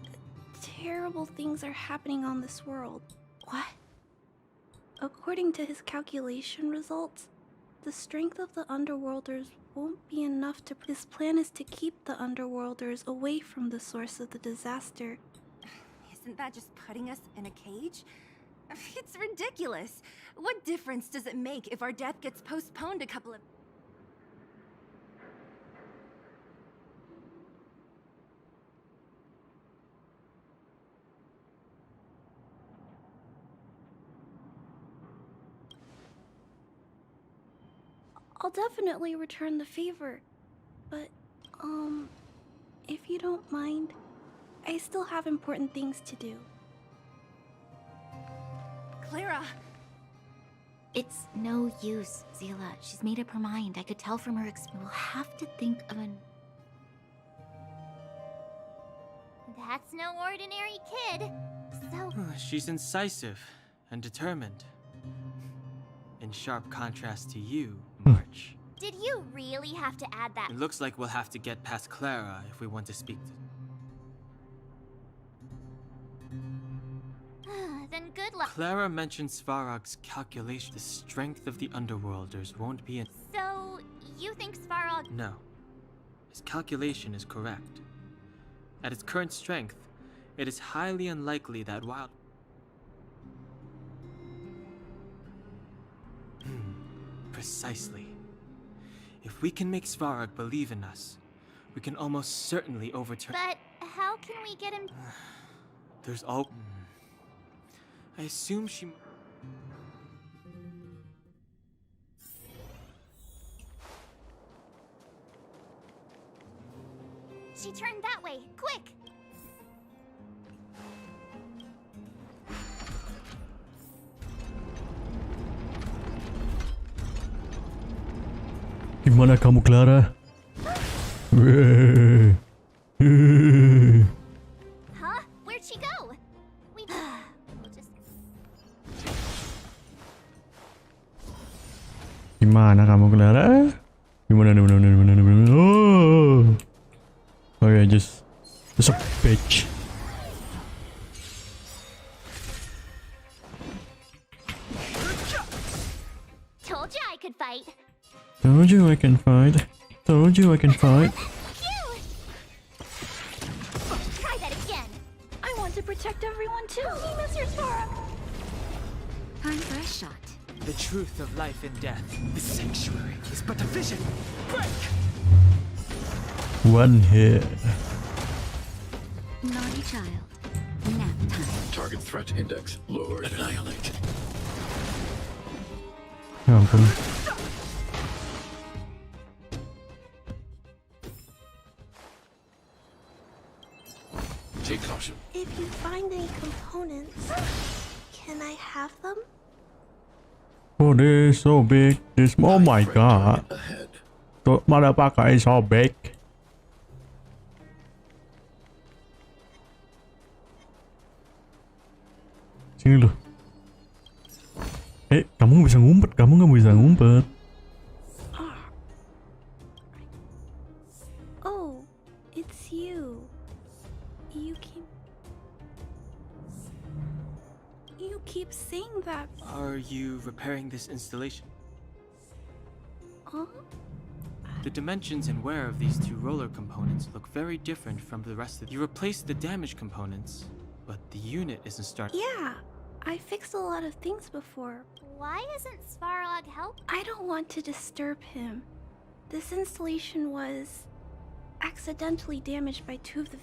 Terrible things are happening on this world. What? According to his calculation results, the strength of the Underworlders won't be enough to... His plan is to keep the Underworlders away from the source of the disaster. Isn't that just putting us in a cage? It's ridiculous. What difference does it make if our death gets postponed a couple of... I'll definitely return the favor. But, if you don't mind, I still have important things to do. Clara! It's no use, Zila. She's made up her mind. I could tell from her We'll have to think of an... That's no ordinary kid. So... She's incisive and determined. In sharp contrast to you, March. Did you really have to add that? It looks like we'll have to get past Clara if we want to speak to... Then good luck. Clara mentioned Svarog's calculation. The strength of the Underworlders won't be in... So, you think Svarog... No. His calculation is correct. At its current strength, it is highly unlikely that wild... Precisely. If we can make Svarog believe in us, we can almost certainly overturn... But how can we get him... There's all... I assume she... She turned that way. Quick! Gimana kamu, Clara? Huh? Where'd she go? We'll just... Gimana kamu, Clara? Gimana? Oh, okay, just a bitch. Told you I could fight. Told you I can fight. Told you I can fight. Try that again. I want to protect everyone too. Help me, Mr. Svarog. Time for a shot. The truth of life and death. The sanctuary is but a vision. Break! One hit. Naughty child. Nap time. Target threat index lowered. Annihilate. Ya ampun. Take caution. If you find any components, can I have them? Oh, this is so big. This, oh my god. The motherfucker is so big. Sini loh. Kamu nggak bisa ngumpet. Kamu nggak bisa ngumpet. Oh, it's you. You keep saying that. Are you repairing this installation? Huh? The dimensions and wear of these two roller components look very different from the rest of You replaced the damaged components, but the unit isn't starting. Yeah, I fixed a lot of things before. Why isn't Svarog help? I don't want to disturb him. This installation was accidentally damaged by two of the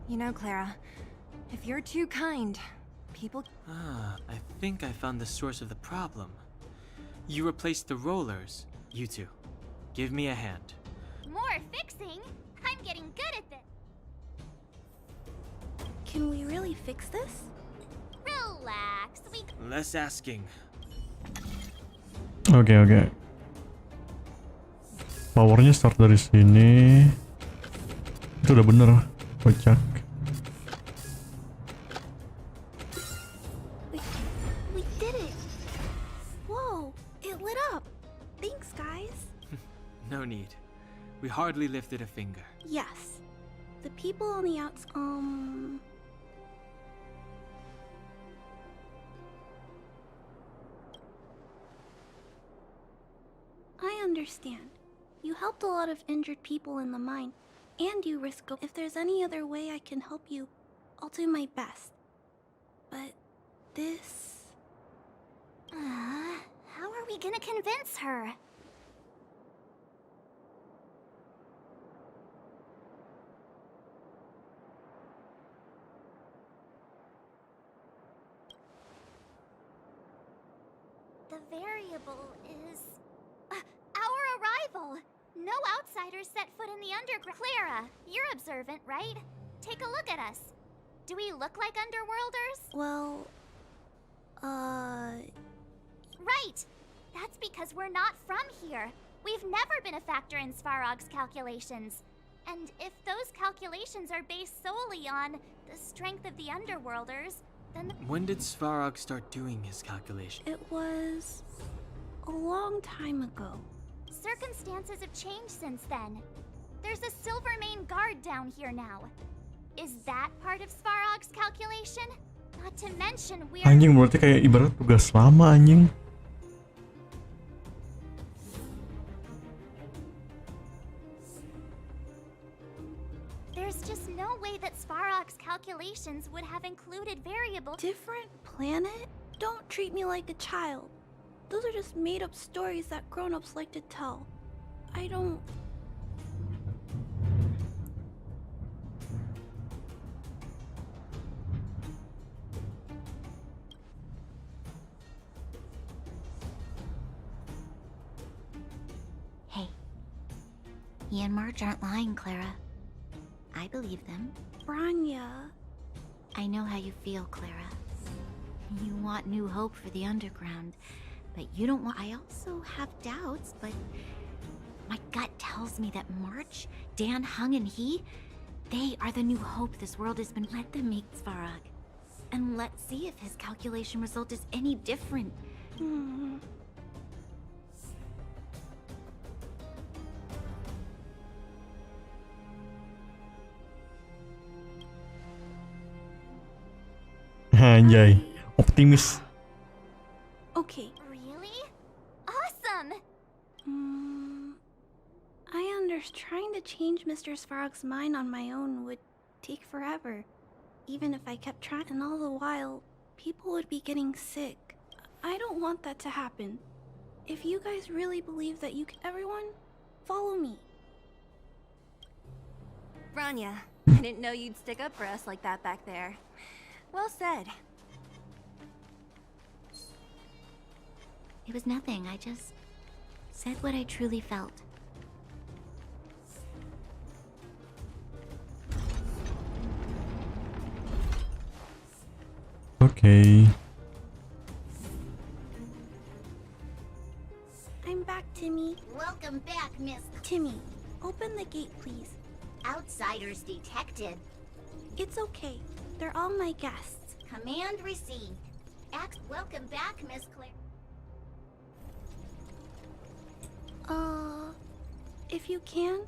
You know, Clara, if you're too kind, people... I think I found the source of the problem. You replaced the rollers. You two. Give me a hand. More fixing? I'm getting good at this. Can we really fix this? Relax, we... Less asking. Oke. Powernya start dari sini. Itu udah bener. Kocak. We did it. Whoa, it lit up. Thanks, guys. No need. We hardly lifted a finger. Yes. The people on the outs... I understand. You helped a lot of injured people in the mine, and you risked... If there's any other way I can help you, I'll do my best. But this... how are we gonna convince her? The variable is... our arrival! No outsiders set foot in the underground. Clara, you're observant, right? Take a look at us. Do we look like underworlders? Well... Right! That's because we're not from here. We've never been a factor in Svarog's calculations. And if those calculations are based solely on the strength of the underworlders, then... When did Svarog start doing his calculation? It was... a long time ago. Circumstances have changed since then. There's a Silvermane guard down here now. Is that part of Svarog's calculation? Not to mention we're... Anjing, berarti kayak ibarat tugas lama anjing. There's just no way that Svarog's calculations would have included variables. Different planet? Don't treat me like a child. Those are just made-up stories that grown-ups like to tell. I don't... Hey, he and Marge aren't lying, Clara. I believe them. Branya... I know how you feel, Clara. You want new hope for the underground, but you don't want... I also have doubts, but my gut tells me that March, Dan, Hung, and he, they are the new hope this world has been... Let them meet Svarog, and let's see if his calculation result is any different. Anjay, optimis. Okay. Really? Awesome! I understand trying to change Mr. Svarog's mind on my own would take forever. Even if I kept trying, and all the while, people would be getting sick. I don't want that to happen. If you guys really believe that you can... Everyone, follow me. Branya, I didn't know you'd stick up for us like that back there. Well said. It was nothing, I just said what I truly felt. Oke. I'm back, Timmy. Welcome back, Miss. Timmy, open the gate, please. Outsiders detected. It's okay. They're all my guests. Command received. Welcome back, Miss Claire. If you can,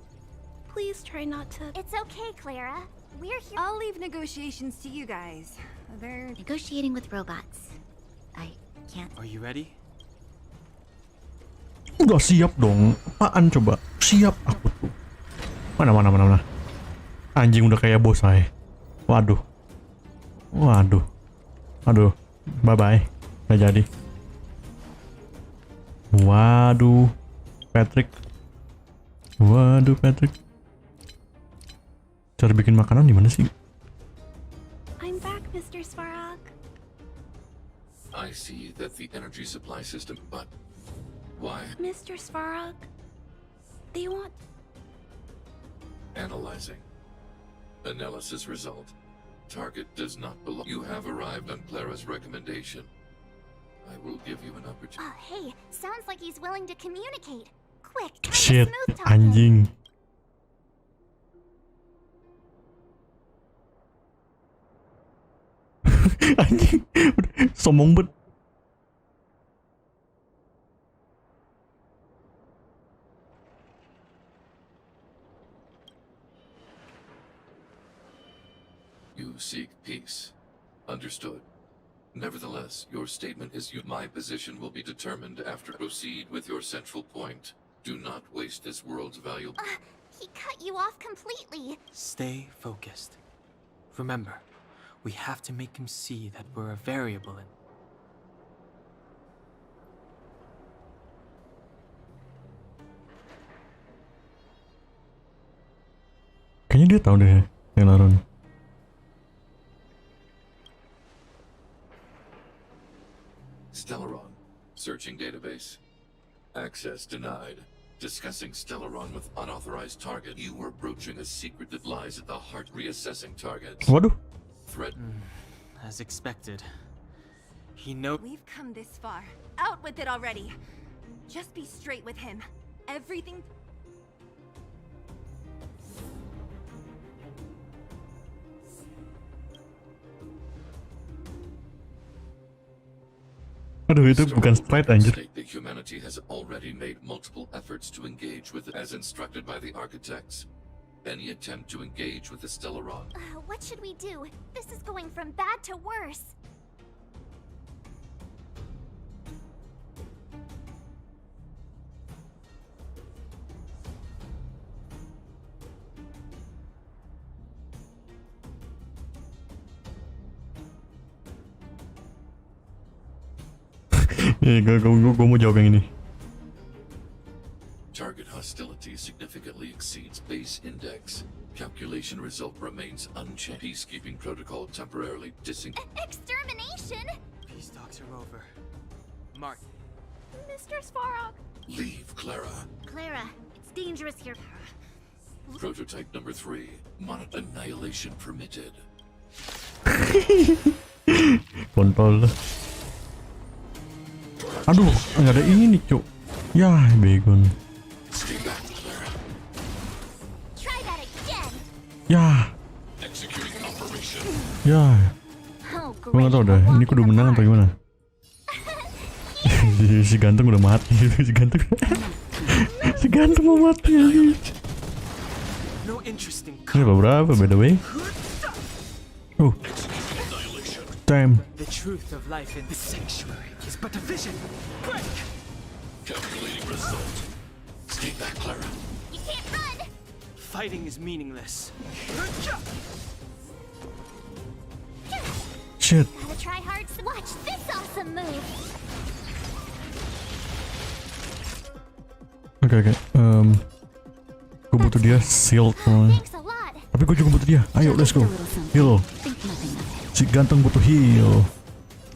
please try not to. It's okay, Clara. We're here. I'll leave negotiations to you guys. They're Negotiating with robots. I can't. Are you ready? Udah siap dong. Apaan coba? Siap aku tuh. Mana. Anjing udah kayak bos saya. Waduh. Bye-bye. Nggak jadi. Waduh. Patrick. Cara bikin makanan di mana sih? I'm back, Mr. Svarog. I see that the energy supply system, but why? Mr. Svarog, they want... Analyzing. Analysis result. Target does not belong. You have arrived on Clara's recommendation. I will give you an opportunity. Oh, hey, sounds like he's willing to communicate. Quick, try Shit, to smooth talk him. anjing. Anjing, sombong banget. You seek peace. Understood. Nevertheless, your statement is my position will be determined after. Proceed with your central point. Do not waste this world's valuable. He cut you off completely. Stay focused. Remember, we have to make him see that we're a variable in. Kayaknya dia tahu deh Stellaron. Stellaron. Searching database. Access denied. Discussing Stellaron with unauthorized target. You were broaching a secret that lies at the heart. Reassessing targets. Waduh. Threat. As expected. He knows. We've come this far. Out with it already. Just be straight with him. Everything. Aduh, itu bukan sprite anjir. That humanity has already made multiple efforts to engage with it as instructed by the architects. Any attempt to engage with the Stellaron. What should we do? This is going from bad to worse. Gue mau jawab yang ini. Target hostility significantly exceeds base index. Calculation result remains unchanged. Peacekeeping protocol temporarily Extermination? Peace talks are over. Mark. Mr. Svarog. Leave, Clara. Clara, it's dangerous here. Prototype number 3. Monitor annihilation permitted. Kontol. Aduh, nggak ada ini, cuk. Ya, begon. Stay back, Clara. Try that again. Ya. Executing operation. Ya. Oh, Gue nggak tahu dah, ini kudu menang atau gimana? si ganteng udah mati, si ganteng. Si ganteng mau mati aja. No interesting. Ini berapa by the way? Oh. Damn. The truth of life in the sanctuary is but a vision. Quick! Calculating result. Stay back, Clara. You can't run. Fighting is meaningless. Shit. Gotta try hard. Watch this awesome move. Oke. Gue butuh dia shield. Thanks a lot. Tapi gue juga butuh dia. Ayo, let's go. Heal. Si ganteng butuh heal.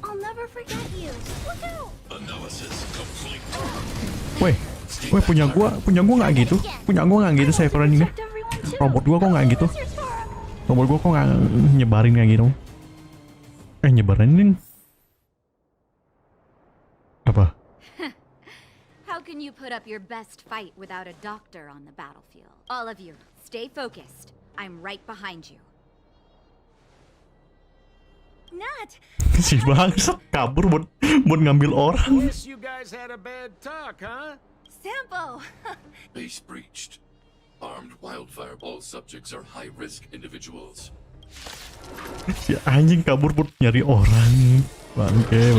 I'll never forget you. Look out. Analysis complete. Weh, punya gua nggak gitu. Punya gua nggak gitu saveran ini. Robot gua kok nggak gitu. Robot gua kok nggak nyebarin kayak gitu. Nyebarin How can you put up your best fight without a doctor on the battlefield? All of you, stay focused. I'm right behind you. Nat! Si bangsat kabur buat ngambil orang. Guess you guys had a bad talk, huh? Sampo! Base breached. Armed wildfire. All subjects are high-risk individuals. Si anjing kabur buat nyari orang. Bangke.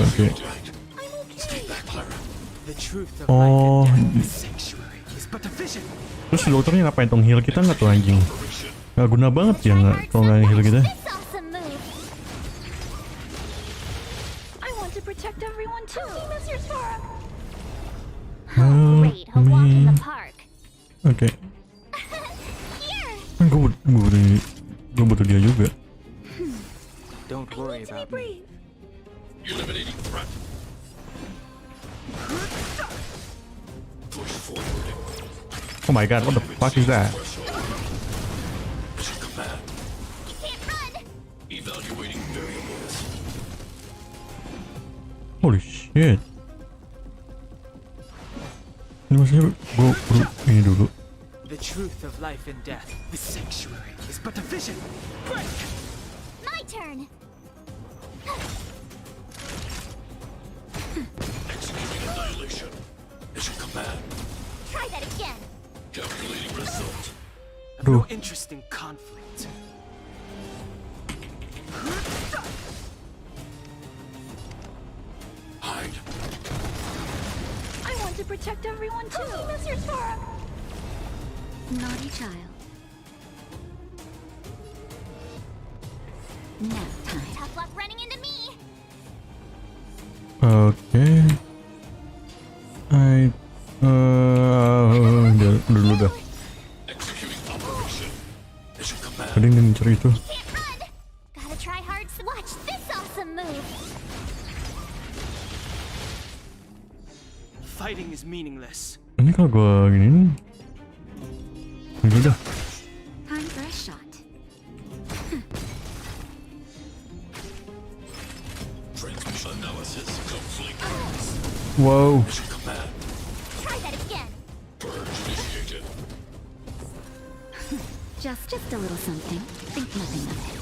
The truth of Oh. life and death, the sanctuary is but a vision. Terus dokternya ngapain tong heal kita nggak tuh anjing? Nggak guna banget ya nggak kalau nggak heal kita. I want to protect everyone too. Mr. Sparrow. Great, a walk in the park. Oke. Gue butuh dia juga. Don't worry about me. Eliminating threat. Push forward. Oh my god, what the fuck is that? Mission command. You can't run. Evaluating variables. Holy shit. Ini maksudnya gue ini dulu. The truth of life and death, the sanctuary is but a vision. Break. My turn. Executing annihilation. Mission command. Try that again. Calculating result. I've no interest in conflict. Hide. I want to protect everyone too. Mr. Sparrow. Naughty child. Nap time. Tough luck running into me. Oke. Dulu dah. Executing operation. Mission command. Tadi ini mencari itu. Can't run. Gotta try hard. Watch this awesome move. Fighting is meaningless. Ini kalau gue gini. Dulu dah. Time for a shot. Transmission analysis complete. Wow. Mission command. Try that again. Purge initiated. Just a little something. Think nothing of it.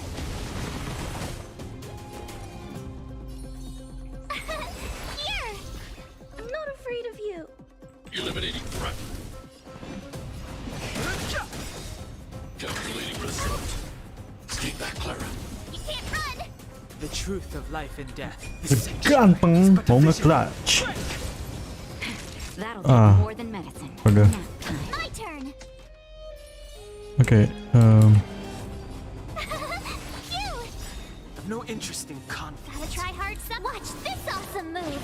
Here. I'm not afraid of you. Eliminating threat. Calculating result. Stay back, Clara. You can't run. The truth of life and death, the Ganteng mau nge-clutch. That'll do more than medicine. Udah. My turn. Oke. I've no interest in conflict. Gotta try hard. Watch this awesome move.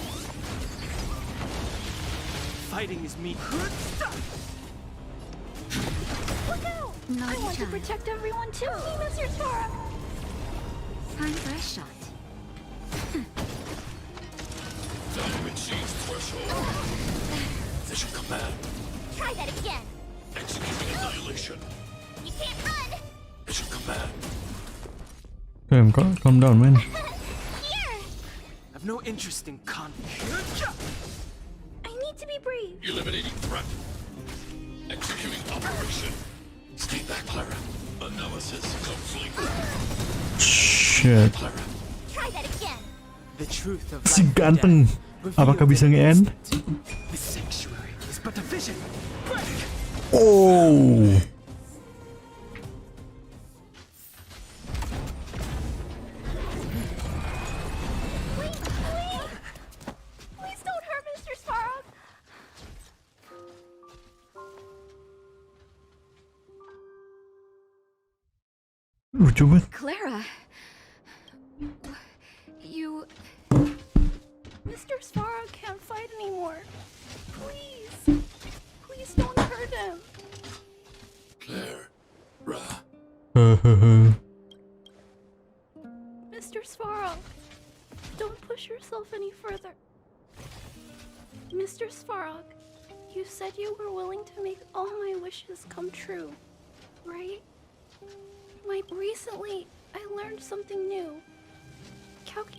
Fighting is me. Look out! I want to protect everyone too. Mr. Sparrow. Time for a shot. Value exceeds threshold. Vision command. Try that again. Executing annihilation. You can't run. Mission command. Damn, calm down, man. Here. I've no interest in conflict. I need to be brave. Eliminating threat. Executing operation. Stay back, Clara. Analysis complete. Shit. Clara. Try that again. The truth of Si life and ganteng. death, Apakah bisa nge-end? the sanctuary is but a vision. Break. Oh. Please don't hurt Mr. Sparrow. Lucu banget. Clara. You... Mr. Sparrow can't fight anymore. Please. Please don't hurt him. Claire. Ra. Mr. Sparrow, don't push yourself any further. Mr. Sparrow, you said you were willing to make all my wishes come true, right? Recently, I learned something new.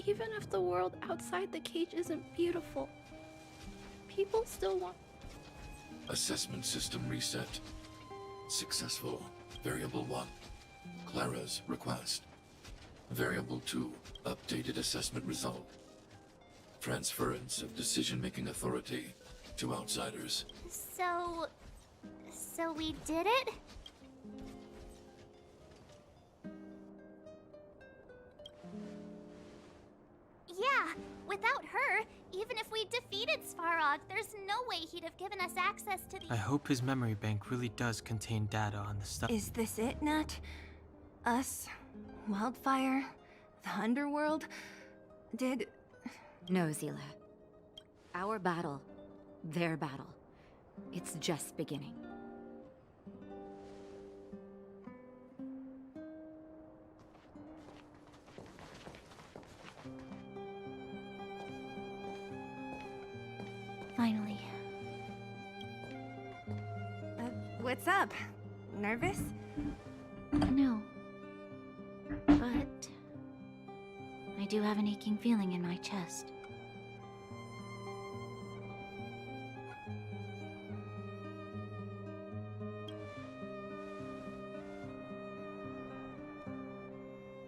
Even if the world outside the cage isn't beautiful, People still want... Assessment system reset. Successful. Variable 1. Clara's request. Variable 2. Updated assessment result. Transference of decision-making authority to outsiders. So we did it? Yeah, without her, even if we defeated Svarog, there's no way he'd have given us access to the... I hope his memory bank really does contain data on the stuff. Is this it, Nat? Us? Wildfire? The underworld? Did... No, Zila. Our battle, their battle, it's just beginning. Finally. What's up? Nervous? No. But I do have an aching feeling in my chest.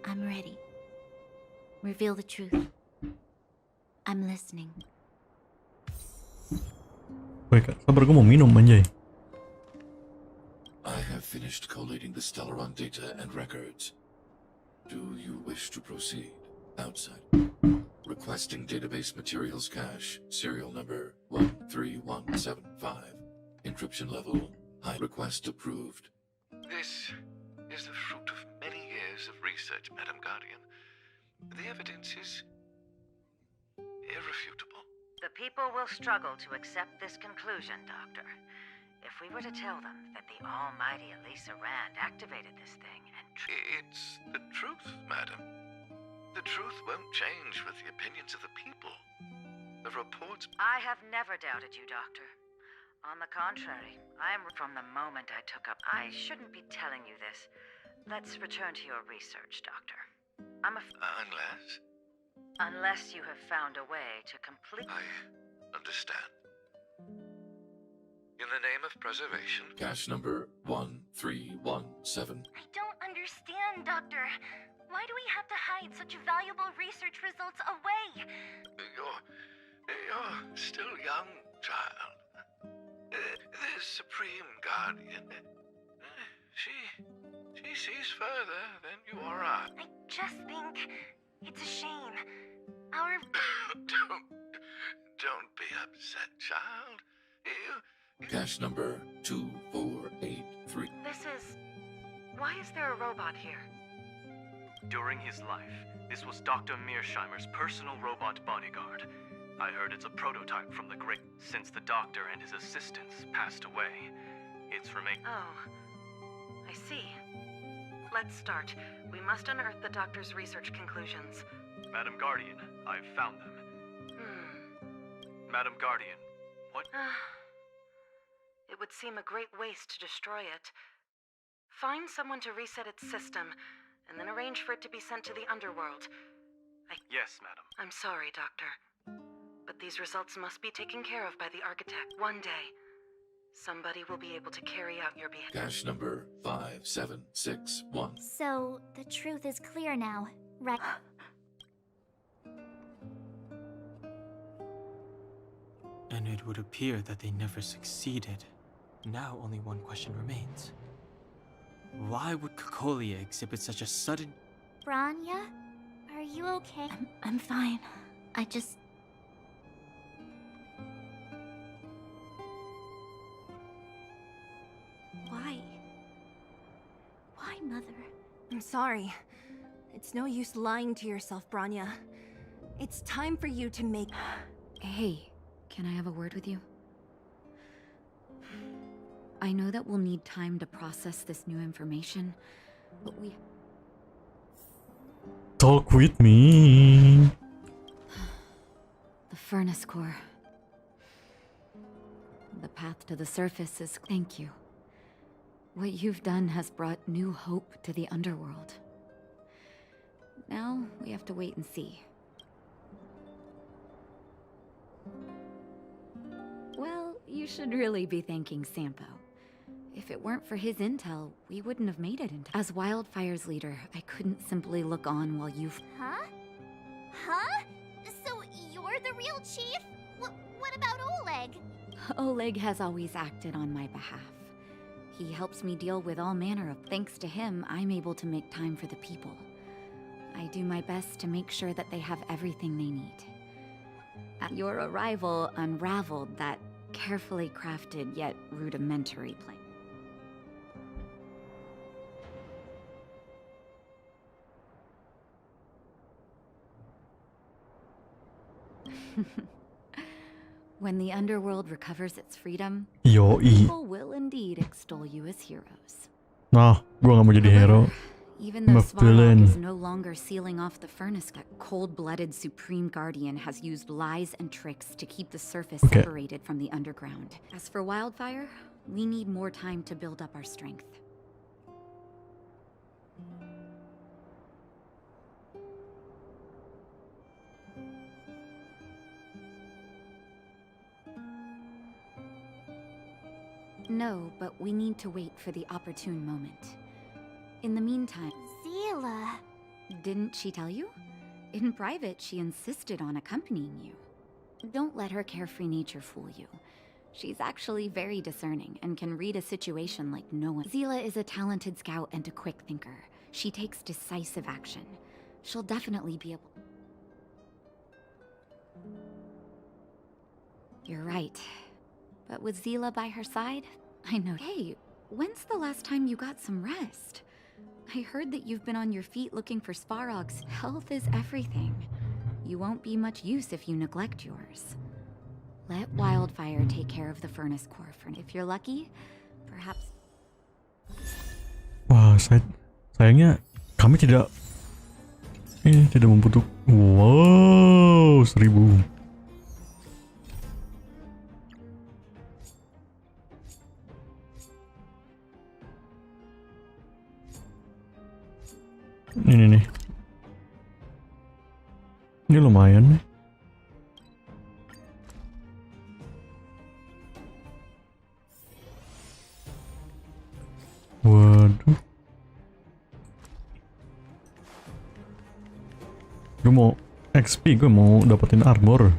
I'm ready. Reveal the truth. I'm listening. Wait, Kak, sabar, gue mau minum anjay. I have finished collating the Stellaron data and records. Do you wish to proceed? Outside. Requesting database materials cache, serial number 13175. Encryption level, high. Request approved. This is the fruit of many years of research, Madam Guardian. The evidence is irrefutable. The people will struggle to accept this conclusion, Doctor. If we were to tell them that the almighty Elisa Rand activated this thing and... It's the truth, madam. The truth won't change with the opinions of the people. The reports... I have never doubted you, Doctor. On the contrary, I am... From the moment I took up... I shouldn't be telling you this. Let's return to your research, Doctor. Unless? Unless you have found a way to complete... I understand. In the name of preservation... Cache number 1317. I don't understand, Doctor. Why do we have to hide such valuable research results away? You're still young, child. The Supreme Guardian. She sees further than you or I. I just think it's a shame. Our... Don't be upset, child. Cache number 2483. Why is there a robot here? During his life, this was Dr. Mearsheimer's personal robot bodyguard. I heard it's a prototype from the great... Since the doctor and his assistants passed away, it's remained... Oh, I see. Let's start. We must unearth the doctor's research conclusions. Madam Guardian, I've found them. Madam Guardian, what... It would seem a great waste to destroy it. Find someone to reset its system, and then arrange for it to be sent to the underworld. Yes, madam. I'm sorry, Doctor. But these results must be taken care of by the architect. One day, somebody will be able to carry out your behavior. Cache number 5761. So, the truth is clear now, right? And it would appear that they never succeeded. Now only one question remains. Why would Cocolia exhibit such a sudden... Branya? Are you okay? I'm fine. I just... Why? Why, Mother? I'm sorry. It's no use lying to yourself, Branya. It's time for you to make... Hey, can I have a word with you? I know that we'll need time to process this new information, but we... Talk with me. The furnace core. The path to the surface is... Thank you. What you've done has brought new hope to the underworld. Now, we have to wait and see. Well, you should really be thanking Sampo. If it weren't for his intel, we wouldn't have made it. As Wildfire's leader, I couldn't simply look on while you... Huh? Huh? So you're the real chief? What about Oleg? Oleg has always acted on my behalf. He helps me deal with all manner of... Thanks to him, I'm able to make time for the people. I do my best to make sure that they have everything they need. At your arrival unraveled that carefully crafted yet rudimentary plan. When the underworld recovers its freedom, Yoi. people will indeed extol you as heroes. Nah, gua nggak mau jadi hero. Even I'm though a Svarog villain. is no longer sealing off the furnace, that cold-blooded Supreme Guardian has used lies and tricks to keep the surface Okay. separated from the underground. As for Wildfire, we need more time to build up our strength. No, but we need to wait for the opportune moment. In the meantime... Zila... Didn't she tell you? In private, she insisted on accompanying you. Don't let her carefree nature fool you. She's actually very discerning and can read a situation like no one. Zila is a talented scout and a quick thinker. She takes decisive action. She'll definitely be able... You're right. But with Zila by her side, I know... Hey, when's the last time you got some rest? I heard that you've been on your feet looking for Svarog's. Health is everything. You won't be much use if you neglect yours. Let Wildfire take care of the furnace core for... If you're lucky, perhaps... Wah, sayangnya kami tidak membutuhkan. Wow, 1000. Ini nih. Ini lumayan nih. Waduh. Gue mau XP, gue mau dapetin armor.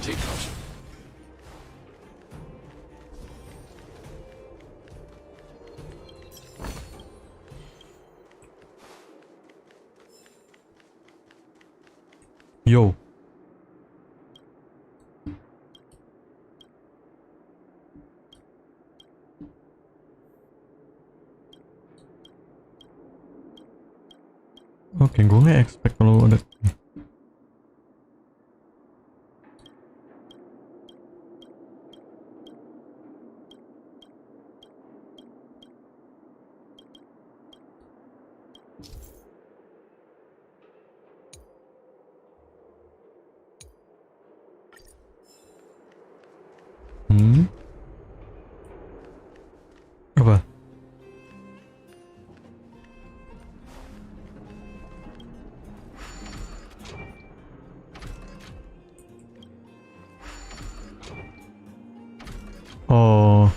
Take caution. Yo. Oke, gue nggak expect kalau ada. Apa? Oh.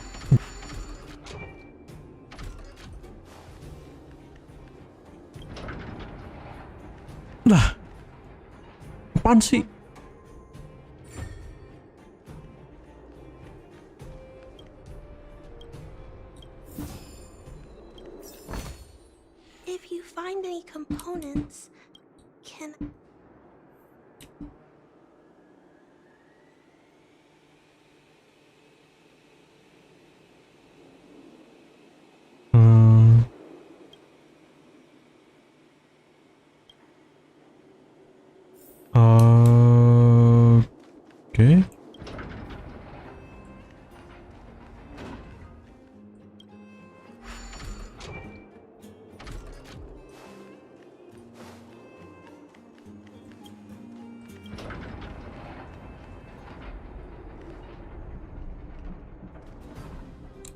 Lah. Apaan sih? If you find any components, can... Oke.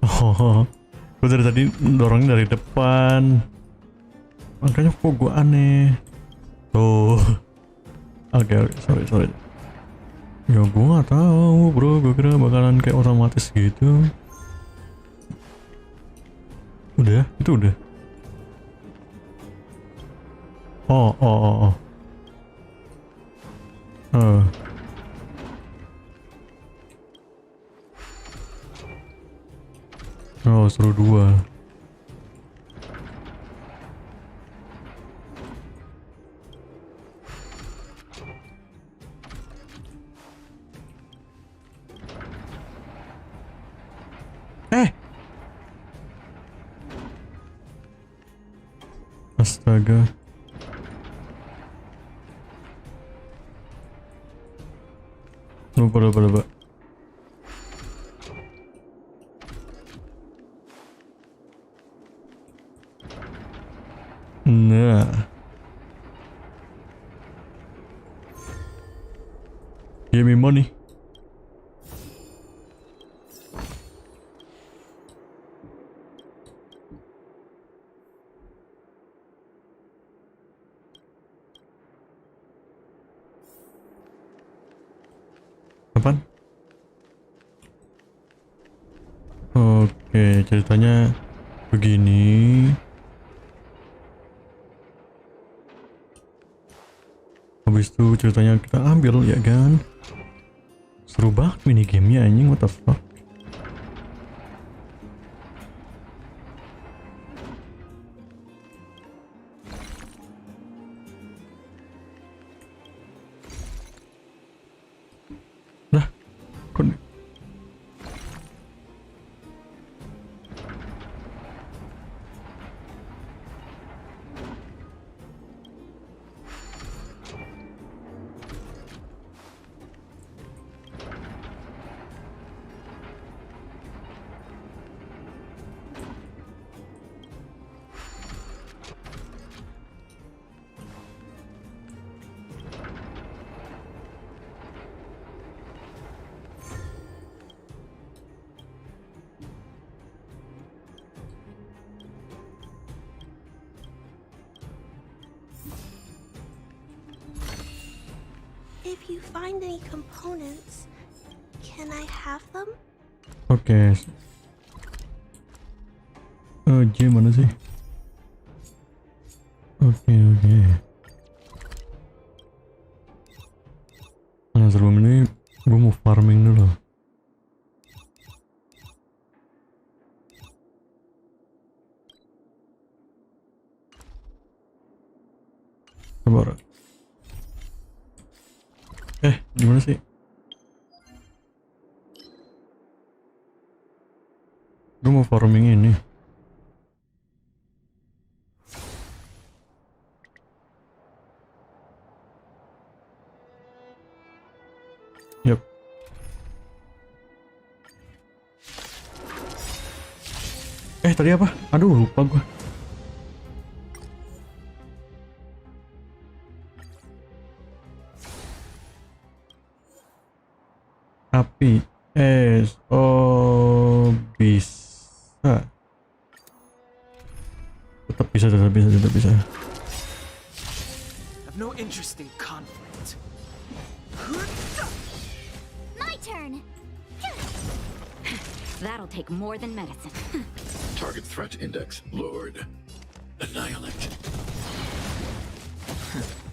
Oh. Gue dari tadi dorongnya dari depan. Makanya kok gue aneh. Tuh. Oke, sorry. Ya gue nggak tahu bro, gue kira bakalan kayak otomatis gitu. Udah, itu udah. Oh. Oh, seru 2. Astaga. Lupa. Nah. Give me money. Apaan? Oke, ceritanya begini. Habis itu ceritanya kita ambil ya kan. Seru banget mini gamenya anjing, what the fuck. Nah, kok If you find any components, can I have them? Oke. J mana sih? Oke. Nah, sebelum ini gue mau farming dulu. Sabar. Gimana sih? Gue mau farming ini. Yap. Tadi apa? Aduh, lupa gue. Api es, oh bisa. Tetap bisa. I've no interest in conflict. My turn. That'll take more than medicine. Target threat index lowered. Annihilate.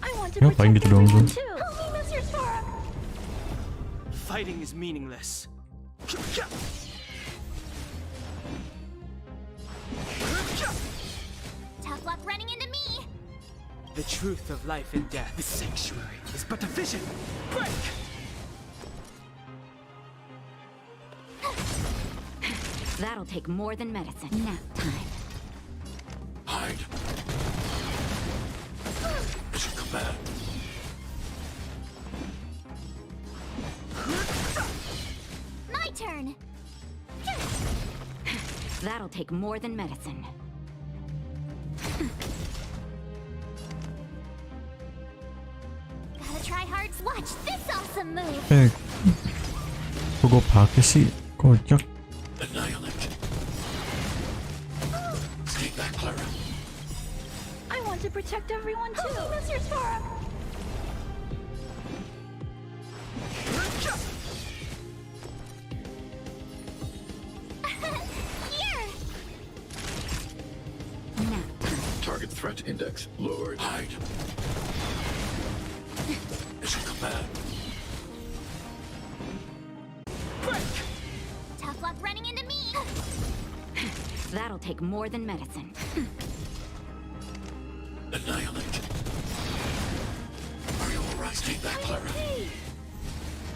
I want to Ngapain gitu dong? too. Help me, Mr. Sora. Fighting is meaningless. Tough luck running into me. The truth of life and death. The sanctuary is but a vision. Break! That'll take more than medicine. Nap time. Hide. Mission command. My turn. That'll take more than medicine. Gotta try hard to watch this awesome move. Kok gue pakai sih? Kocak. Annihilate. take back, Clara. I want to protect everyone too. Oh, Mr. Sparrow. Here! Target threat index lowered. Hide. Mission command. Tough luck running into me! That'll take more than medicine. Annihilate. Are you alright? Take back, Clara. I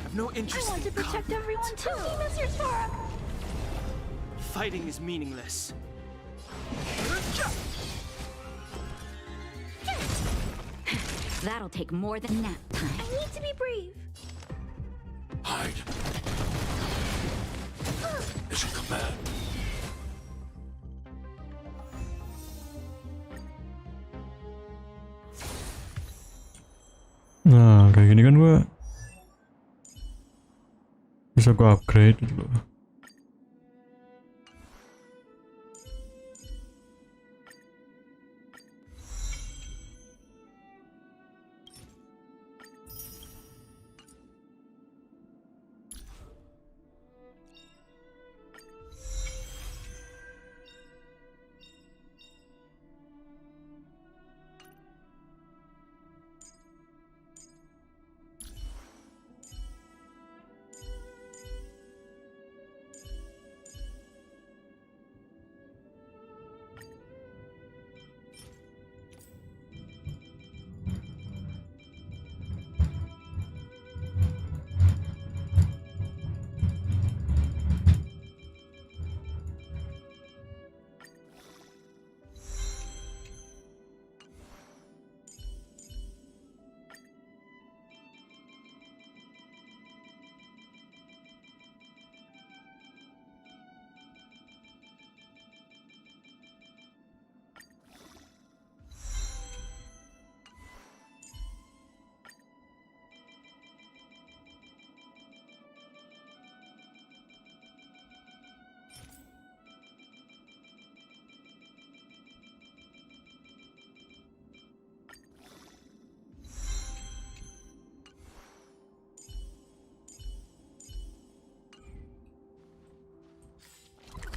have no interest I want in to protect everyone too. Mr. Sparrow. Fighting is meaningless. That'll take more than nap time. I need to be brave. Hide. Mission command. Nah, kayak gini kan gua bisa gua upgrade gitu loh.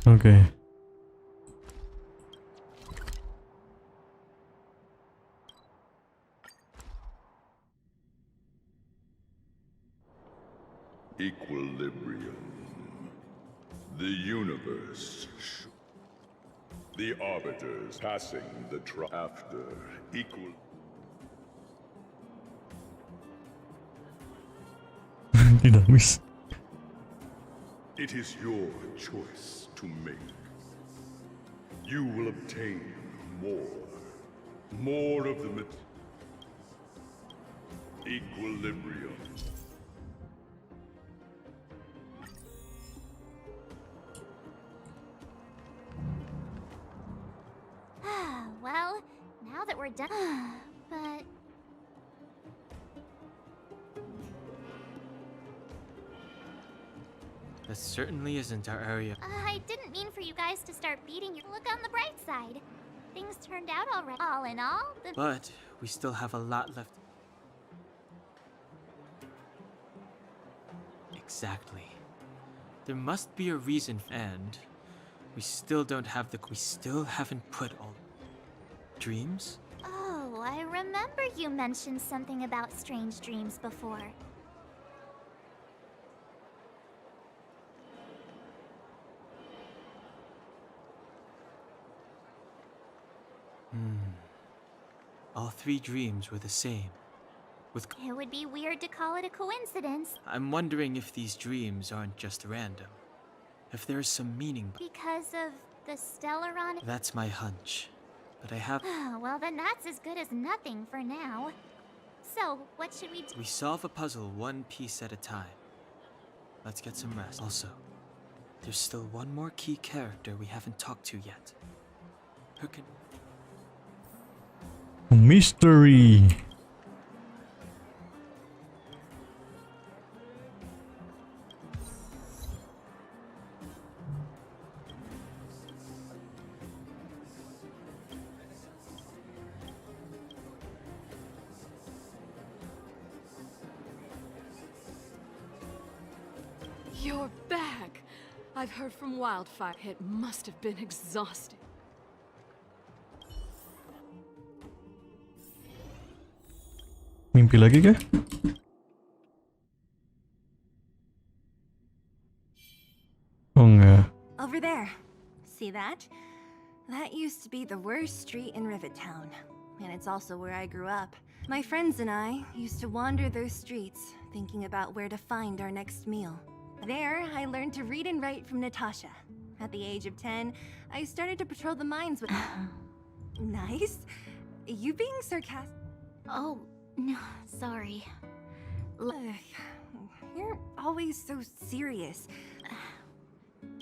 Okay. Equilibrium. The universe. The arbiters passing the after equal. Dinamis. It is your choice to make. You will obtain more of the equilibrium. Well, now that we're done... but... That certainly isn't our area. I didn't mean for you guys to start beating your... Look on the bright side. Things turned out all right. All in all, the... But we still have a lot left. Exactly. There must be a reason, and we still don't have the... We still haven't put all... Dreams? Oh, I remember you mentioned something about strange dreams before. All three dreams were the same. It would be weird to call it a coincidence. I'm wondering if these dreams aren't just random. If there's some meaning. Because of the Stellaron? That's my hunch. But I have... Well, then that's as good as nothing for now. So, what should we do? We solve a puzzle one piece at a time. Let's get some rest. Also, there's still one more key character we haven't talked to yet. Who can... Mystery. You're back. I've heard from Wildfire. It must have been exhausting. Mimpi lagi kah? Oh enggak. Over there. See that? That used to be the worst street in Rivettown. And it's also where I grew up. My friends and I used to wander those streets, thinking about where to find our next meal. There, I learned to read and write from Natasha. At the age of 10, I started to patrol the mines with... Nice? You being sarcastic? Oh, no, sorry. You're always so serious.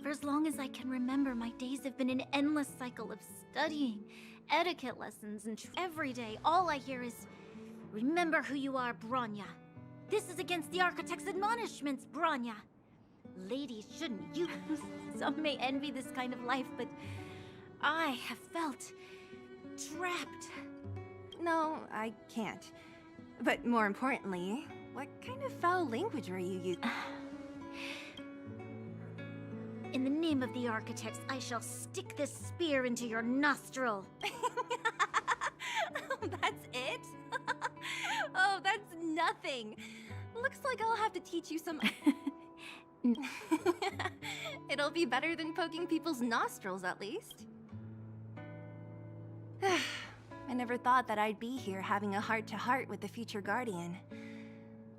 For as long as I can remember, my days have been an endless cycle of studying, etiquette lessons, and every day all I hear is, "Remember who you are, Bronya. This is against the Architect's admonishments, Bronya." Ladies shouldn't use. Some may envy this kind of life, but I have felt trapped. No, I can't. But more importantly, what kind of foul language were you using? In the name of the Architects, I shall stick this spear into your nostril. That's it? Oh, that's nothing. Looks like I'll have to teach you some... It'll be better than poking people's nostrils, at least. I never thought that I'd be here having a heart-to-heart with the future Guardian.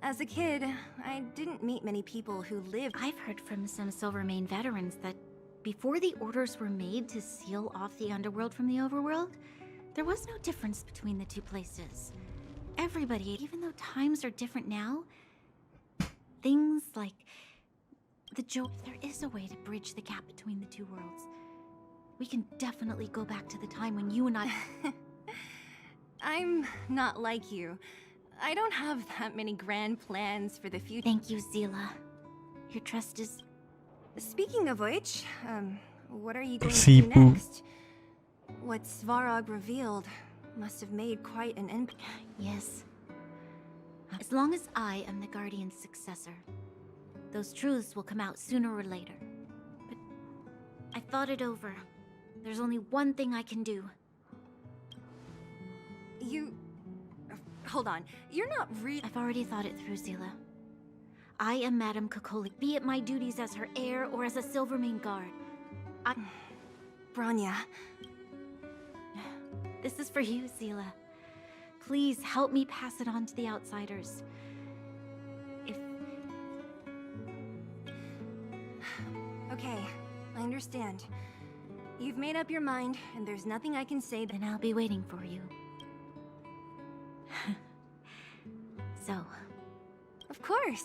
As a kid, I didn't meet many people who lived... I've heard from some Silvermane veterans that before the orders were made to seal off the underworld from the overworld, there was no difference between the two places. Everybody, even though times are different now, things like the joy... There is a way to bridge the gap between the two worlds. We can definitely go back to the time when you and I... I'm not like you. I don't have that many grand plans for the future. Thank you, Zila. Your trust is... Speaking of which, what are you going to do next? What Svarog revealed must have made quite an impact. Yes. As long as I am the Guardian's successor, those truths will come out sooner or later. But I thought it over. There's only one thing I can do. Hold on. You're not I've already thought it through, Zila. I am Madame Kokoli, be it my duties as her heir or as a Silvermane guard. Bronya. This is for you, Zila. Please help me pass it on to the outsiders. Okay, I understand. You've made up your mind, and there's nothing I can say. Then I'll be waiting for you. So... Of course.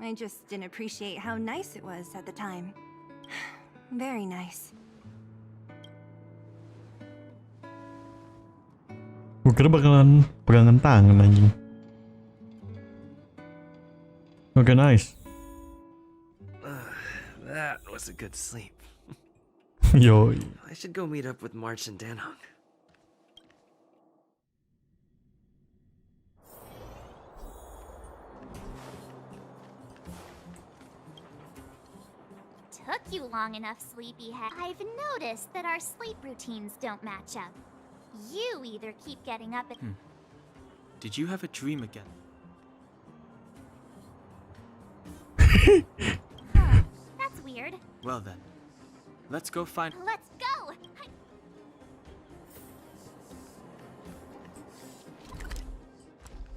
I just didn't appreciate how nice it was at the time. Very nice. Gue kira bakalan pegangan tangan anjing. Okay, nice. That was a good sleep. Yo. I should go meet up with March and Danhong. Took you long enough, sleepyhead. I've noticed that our sleep routines don't match up. You either keep getting up and... Did you have a dream again? That's weird. Well then, let's go find... Let's go!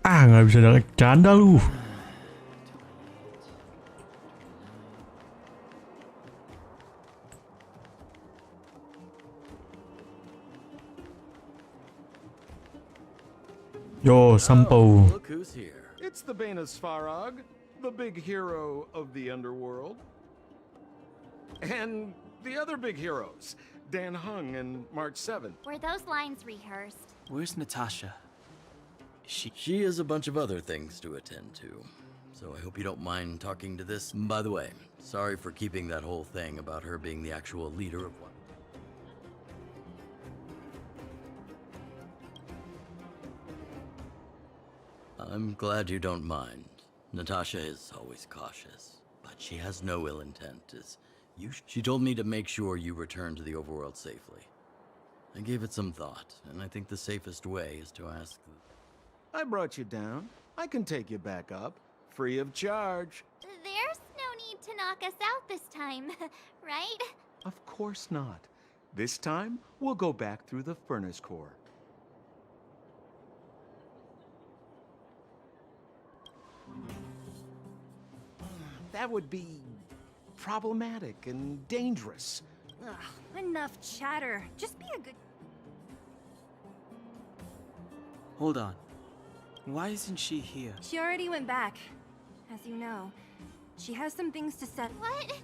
Ah, nggak bisa canda lu. Yo, Sampo. Look who's here. It's the Bane of Svarog, the big hero of the underworld. And the other big heroes, Danhong and March 7th. Were those lines rehearsed? Where's Natasha? She has a bunch of other things to attend to. So I hope you don't mind talking to this. By the way, sorry for keeping that whole thing about her being the actual leader of one. I'm glad you don't mind. Natasha is always cautious, but But she has no ill intent. She told me to make sure you return to the overworld safely. I gave it some thought, and I think the safest way is to ask... I brought you down. I can take you back up, free of charge. There's no need to knock us out this time, right? Of course not. This time, we'll go back through the furnace core. That would be problematic and dangerous. Ugh, enough chatter. Just be a good... Hold on. Why isn't she here? She already went back. As you know, she has some things to set... What?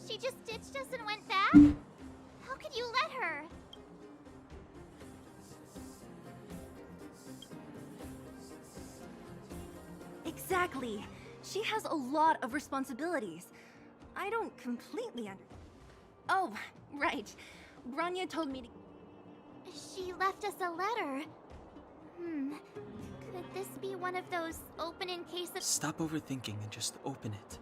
She just ditched us and went back? How could you let her? Exactly. She has a lot of responsibilities. I don't completely Oh, right. Grania told me to... She left us a letter. Could this be one of those open in case of... Stop overthinking and just open it.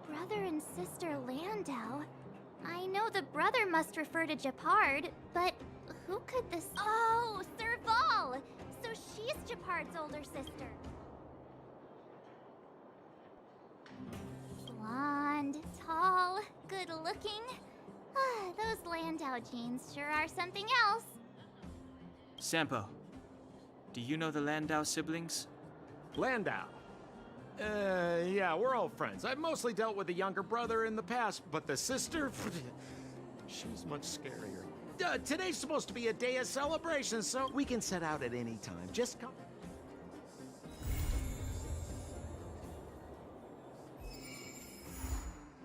Brother and sister Landau. I know the brother must refer to Japard, but who could this... Oh, Serval! So she's Japard's older sister. Blonde, tall, good-looking. Those Landau genes sure are something else. Sampo, do you know the Landau siblings? Landau? Yeah, we're old friends. I've mostly dealt with the younger brother in the past, but the sister... she's much scarier. Today's supposed to be a day of celebration, so we can set out at any time. Just come...